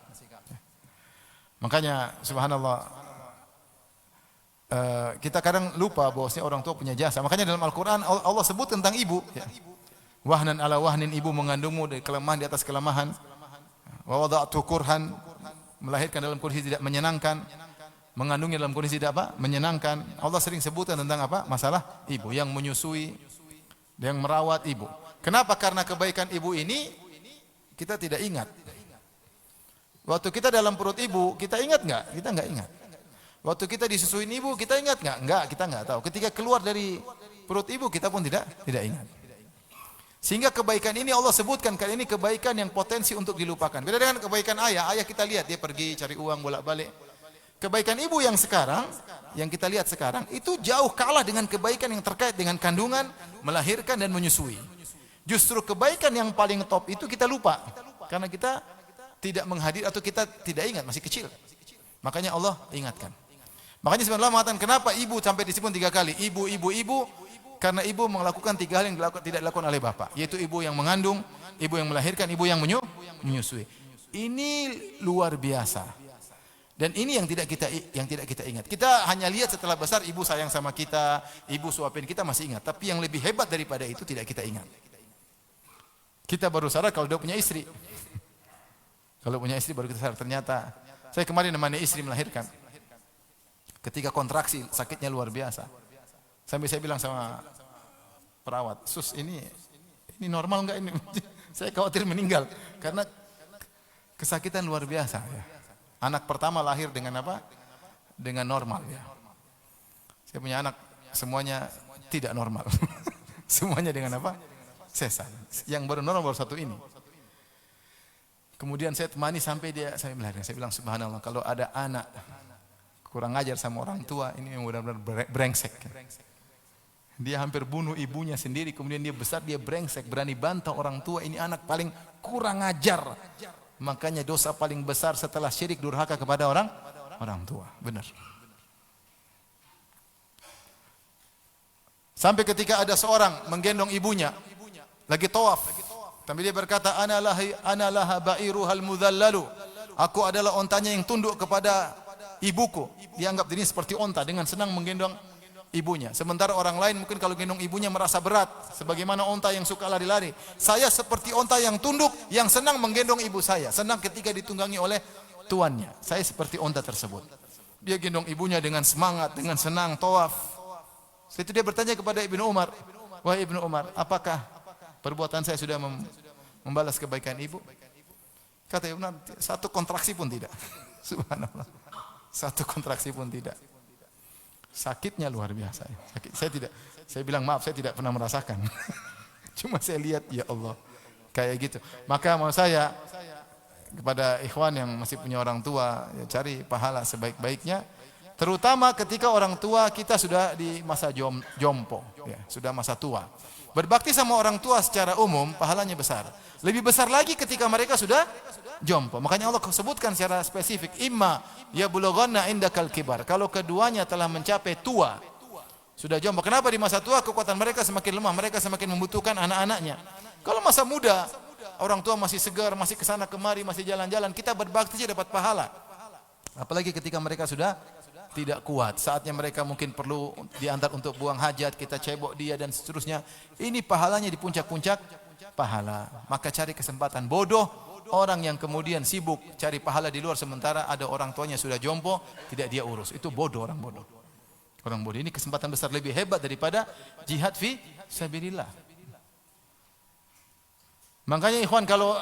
Makanya subhanallah, kita kadang lupa bahwasanya orang tua punya jasa. Makanya dalam Al-Quran Allah sebut tentang ibu, ya. Wahnan ala wahnin, ibu mengandungmu dari kelemahan di atas kelemahan. Wa wada'tu kurhan, melahirkan dalam kondisi tidak menyenangkan, mengandungnya dalam kondisi tidak apa? Menyenangkan. Allah sering sebutkan tentang apa? Masalah ibu yang menyusui, yang merawat ibu. Kenapa? Karena kebaikan ibu ini kita tidak ingat. Waktu kita dalam perut ibu, kita ingat enggak? Kita enggak ingat. Waktu kita disusuin ibu, kita ingat enggak? Enggak, kita enggak tahu. Ketika keluar dari perut ibu, kita pun tidak ingat. Sehingga kebaikan ini Allah sebutkan, kali ini kebaikan yang potensi untuk dilupakan. Beda dengan kebaikan ayah. Ayah kita lihat dia pergi cari uang bolak-balik. Kebaikan ibu yang sekarang, yang kita lihat sekarang, itu jauh kalah dengan kebaikan yang terkait dengan kandungan, melahirkan dan menyusui. Justru kebaikan yang paling top itu kita lupa. Karena kita tidak menghadir atau kita tidak ingat, masih kecil. Makanya Allah ingatkan. Makanya sebenarnya Allah mengatakan kenapa ibu sampai disebut 3 kali. Ibu. Karena ibu melakukan 3 hal yang tidak dilakukan oleh bapak. Yaitu ibu yang mengandung, ibu yang melahirkan, ibu yang menyusui. Ini luar biasa. Dan ini yang tidak kita ingat. Kita hanya lihat setelah besar ibu sayang sama kita, ibu suapin kita masih ingat. Tapi yang lebih hebat daripada itu tidak kita ingat. Kita baru sadar kalau dia punya istri. Kalau punya istri baru kita sadar ternyata. Saya kemarin nemani istri melahirkan. Ketika kontraksi sakitnya luar biasa. Sampai saya bilang sama perawat, "Sus, ini normal enggak ini?" Saya khawatir meninggal karena kesakitan luar biasa, ya. Anak pertama lahir dengan apa? Dengan normal, ya. Saya punya anak semuanya tidak normal. Semuanya dengan apa? Sesar. Yang baru normal baru satu ini. Kemudian saya temani sampai saya melahirkan. Saya bilang subhanallah, kalau ada anak kurang ajar sama orang tua, ini benar-benar brengsek. Dia hampir bunuh ibunya sendiri, kemudian dia besar, dia brengsek, berani bantah orang tua, ini anak paling kurang ajar. Makanya dosa paling besar setelah syirik durhaka kepada orang tua. Benar. Sampai ketika ada seorang menggendong ibunya, lagi tawaf. Tapi dia berkata, ana laha ba'iruhal mudhallalu. Aku adalah ontanya yang tunduk kepada ibuku. Dianggap dirinya seperti onta dengan senang menggendong ibunya. Sementara orang lain mungkin kalau gendong ibunya merasa berat. Sebagaimana onta yang suka lari-lari. Saya seperti onta yang tunduk, yang senang menggendong ibu saya. Senang ketika ditunggangi oleh tuannya. Saya seperti onta tersebut. Dia gendong ibunya dengan semangat, dengan senang, tawaf. Setelah itu dia bertanya kepada Ibnu Umar. Wahai Ibnu Umar, apakah perbuatan saya sudah membalas kebaikan ibu? Kata Ibnu Umar, satu kontraksi pun tidak. Subhanallah. Satu kontraksi pun tidak. Sakitnya luar biasa. Sakit. Saya bilang maaf, saya tidak pernah merasakan. Cuma saya lihat, ya Allah, kayak gitu. Maka mau saya kepada ikhwan yang masih punya orang tua, ya, cari pahala sebaik-baiknya. Terutama ketika orang tua kita sudah di masa jompo, ya, sudah masa tua. Berbakti sama orang tua secara umum pahalanya besar. Lebih besar lagi ketika mereka sudah jompo. Makanya Allah sebutkan secara spesifik, imma yablughanna indakal kibar. Kalau keduanya telah mencapai tua, Sudah jompo. Kenapa di masa tua kekuatan mereka semakin lemah, mereka semakin membutuhkan anak-anaknya. Kalau masa muda, orang tua masih segar, masih kesana kemari, masih jalan-jalan, kita berbakti saja dapat pahala. Apalagi ketika mereka sudah tidak kuat, saatnya mereka mungkin perlu diantar untuk buang hajat, kita cebok dia dan seterusnya. Ini pahalanya di puncak-puncak pahala. Maka cari kesempatan. Bodoh orang yang kemudian sibuk cari pahala di luar sementara ada orang tuanya sudah jompo, tidak dia urus. Itu bodoh, orang bodoh. Orang bodoh ini kesempatan besar lebih hebat daripada jihad fi sabilillah. Makanya ikhwan, kalau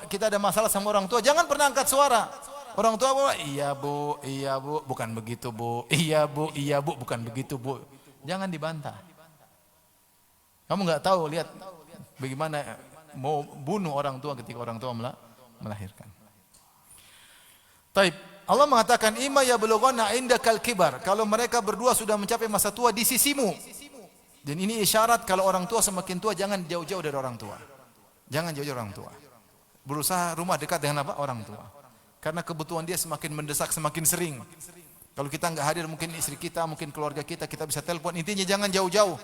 kita ada masalah sama orang tua, jangan pernah angkat suara. Orang tua bawa, iya bu, bukan begitu bu, iya bu, bukan begitu bu. Jangan dibantah. Kamu nggak tahu, lihat bagaimana mau bunuh orang tua ketika orang tua melahirkan. Taib. Allah mengatakan imma yablughanna indakal kibar, kalau mereka berdua sudah mencapai masa tua di sisimu. Dan ini isyarat kalau orang tua semakin tua jangan jauh-jauh dari orang tua. Jangan jauh-jauh orang tua. Berusaha rumah dekat dengan apa? Orang tua. Karena kebutuhan dia semakin mendesak, semakin sering. Kalau kita enggak hadir, mungkin istri kita, mungkin keluarga kita bisa telepon. Intinya jangan jauh-jauh.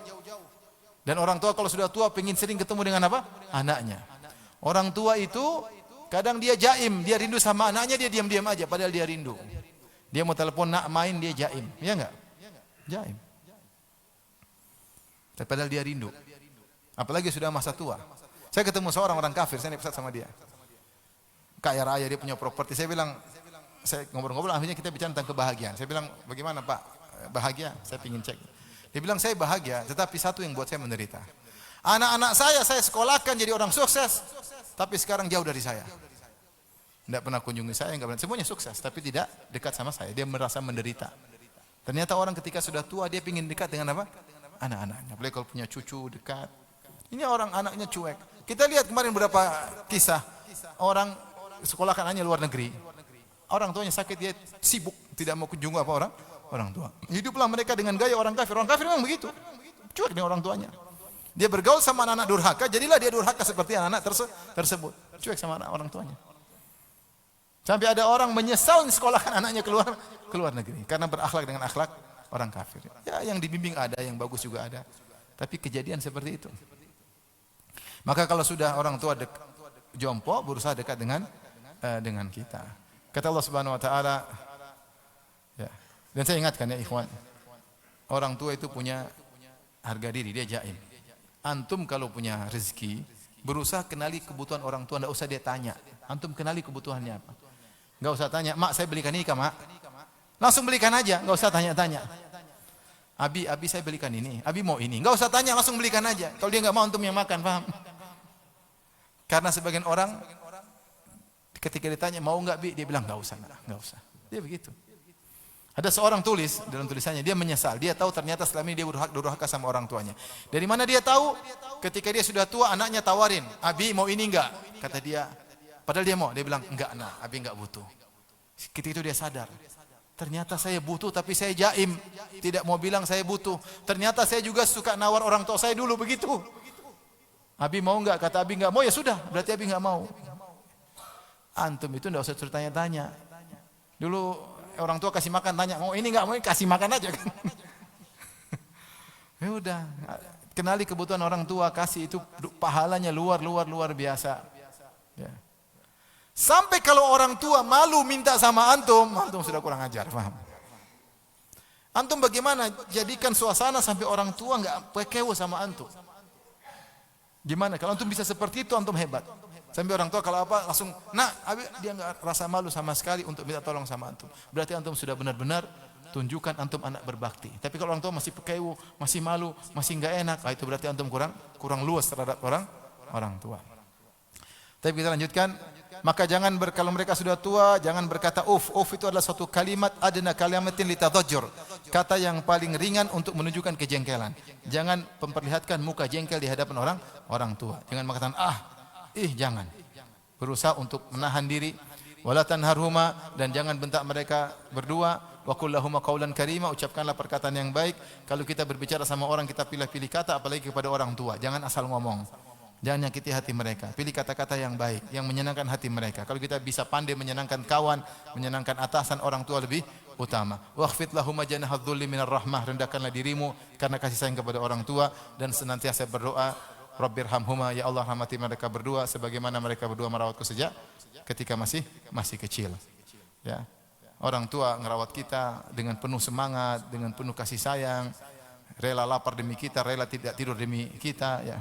Dan orang tua kalau sudah tua pengen sering ketemu dengan apa? Anaknya. Orang tua itu kadang dia jaim, dia rindu sama anaknya, dia diam-diam aja padahal dia rindu. Dia mau telepon nak main, dia jaim. Iya enggak? Jaim. Tapi padahal dia rindu. Apalagi sudah masa tua. Saya ketemu seorang orang kafir, saya naik pesawat sama dia. Kaya raya, dia punya properti. Saya bilang, saya ngobrol-ngobrol, akhirnya kita bicara tentang kebahagiaan. Saya bilang, bagaimana Pak? Bahagia? Saya ingin cek. Dia bilang, saya bahagia, tetapi satu yang buat saya menderita. Anak-anak saya sekolahkan jadi orang sukses, tapi sekarang jauh dari saya. Tidak pernah kunjungi saya, enggak pernah. Semuanya sukses, tapi tidak dekat sama saya. Dia merasa menderita. Ternyata orang ketika sudah tua, dia ingin dekat dengan apa? Anak-anaknya. Apalagi kalau punya cucu dekat. Ini orang anaknya cuek. Kita lihat kemarin beberapa kisah. Orang sekolahkan anaknya luar negeri. Orang tuanya sakit, dia sibuk. Tidak mau kunjungi apa orang tua. Hiduplah mereka dengan gaya orang kafir. Orang kafir memang begitu. Cuek dengan orang tuanya. Dia bergaul sama anak-anak durhaka, jadilah dia durhaka seperti anak-anak tersebut. Cuek sama orang tuanya. Sampai ada orang menyesal sekolahkan anaknya keluar negeri karena berakhlak dengan akhlak orang kafir. Ya, yang dibimbing ada, yang bagus juga ada. Tapi kejadian seperti itu. Maka kalau sudah orang tua jompo, berusaha dekat dengan kita. Kata Allah Subhanahu wa taala, ya. Dan saya ingatkan ya ikhwan, orang tua itu punya harga diri, dia jaim. Antum kalau punya rezeki, berusaha kenali kebutuhan orang tua, enggak usah dia tanya. Antum kenali kebutuhannya apa. Enggak usah tanya, "Mak, saya belikan ini, Mak." Langsung belikan aja, enggak usah tanya-tanya. Abi saya belikan ini, Abi mau ini. Enggak usah tanya, langsung belikan aja. Kalau dia enggak mau, antum yang makan, paham? Karena sebagian orang ketika ditanya, "Mau enggak, Bi?" Dia bilang, "Enggak usah, enggak usah." Dia begitu. Ada seorang tulis dalam tulisannya, dia menyesal. Dia tahu ternyata selama ini dia durhaka sama orang tuanya. Dari mana dia tahu? Ketika dia sudah tua, anaknya tawarin, "Abi mau ini enggak?" Kata dia, padahal dia mau. Dia bilang, "Enggak, Nak, Abi enggak butuh." Ketika itu dia sadar. Ternyata saya butuh, tapi saya jaim. Tidak mau bilang saya butuh. Ternyata saya juga suka nawar orang tua saya dulu begitu. "Abi mau enggak?" Kata Abi enggak mau, ya sudah, berarti Abi enggak mau. Antum itu enggak usah tanya-tanya. Dulu orang tua kasih makan, tanya, "Mau ini enggak?" Mau ini, kasih makan aja kan. Ya udah, kenali kebutuhan orang tua, kasih, itu pahalanya luar biasa. Ya. Sampai kalau orang tua malu minta sama antum sudah kurang ajar, paham? Antum bagaimana jadikan suasana sampai orang tua enggak pekewo sama antum? Gimana? Kalau antum bisa seperti itu, antum hebat. Sampai orang tua kalau apa langsung, "Nak, Abi," dia enggak rasa malu sama sekali untuk minta tolong sama antum. Berarti antum sudah benar-benar tunjukkan antum anak berbakti. Tapi kalau orang tua masih pekewo, masih malu, masih enggak enak, itu berarti antum kurang luas terhadap orang tua. Tapi kita lanjutkan. Maka jangan kalau mereka sudah tua, jangan berkata uf. Uf itu adalah suatu kalimat, adna kalimatin litadhajjur. Kata yang paling ringan untuk menunjukkan kejengkelan. Jangan memperlihatkan muka jengkel di hadapan orang tua. Jangan mengatakan jangan. Berusaha untuk menahan diri. Wala tanharhuma, dan jangan bentak mereka berdua. Wa qul lahum qawlan karima, ucapkanlah perkataan yang baik. Kalau kita berbicara sama orang, kita pilih-pilih kata, apalagi kepada orang tua. Jangan asal ngomong. Jangan nyakiti hati mereka. Pilih kata-kata yang baik, yang menyenangkan hati mereka. Kalau kita bisa pandai menyenangkan kawan, menyenangkan atasan, orang tua lebih utama. Wakhfid lahum janahadz dzulli minar rahmah, rendahkanlah dirimu karena kasih sayang kepada orang tua dan senantiasa berdoa, Rabbirhamhuma, ya Allah rahmati mereka berdua sebagaimana mereka berdua merawatku sejak ketika masih kecil. Ya. Orang tua ngerawat kita dengan penuh semangat, dengan penuh kasih sayang, rela lapar demi kita, rela tidak tidur demi kita, ya.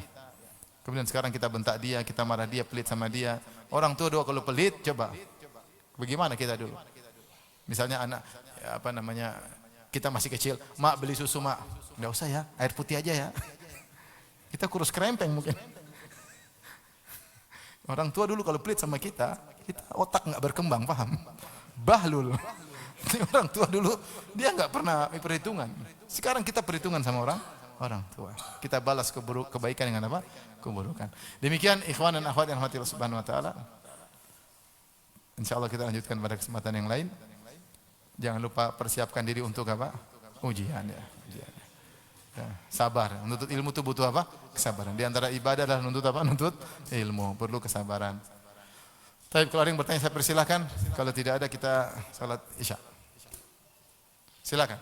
Kemudian sekarang kita bentak dia, kita marah dia, pelit sama dia. Orang tua dulu kalau pelit, coba bagaimana kita dulu? Misalnya anak kita masih kecil, mak beli susu mak, nggak usah ya, air putih aja ya. Kita kurus kerempeng mungkin. Orang tua dulu kalau pelit sama kita otak nggak berkembang, paham? Bahlul. Orang tua dulu dia nggak pernah perhitungan. Sekarang kita perhitungan sama orang tua. Kita balas kebaikan dengan apa? Keburukan. Demikian ikhwan dan akhwat yang rahmati Allah Subhanahu wa taala. Insyaallah kita lanjutkan pada kesempatan yang lain. Jangan lupa persiapkan diri untuk apa? Ujian ya. Ya, sabar. Menuntut ilmu itu butuh apa? Kesabaran. Di antara ibadah adalah menuntut apa? Menuntut ilmu. Perlu kesabaran. Tapi kalau ada yang bertanya saya persilahkan. Kalau tidak ada kita salat Isya. Silakan.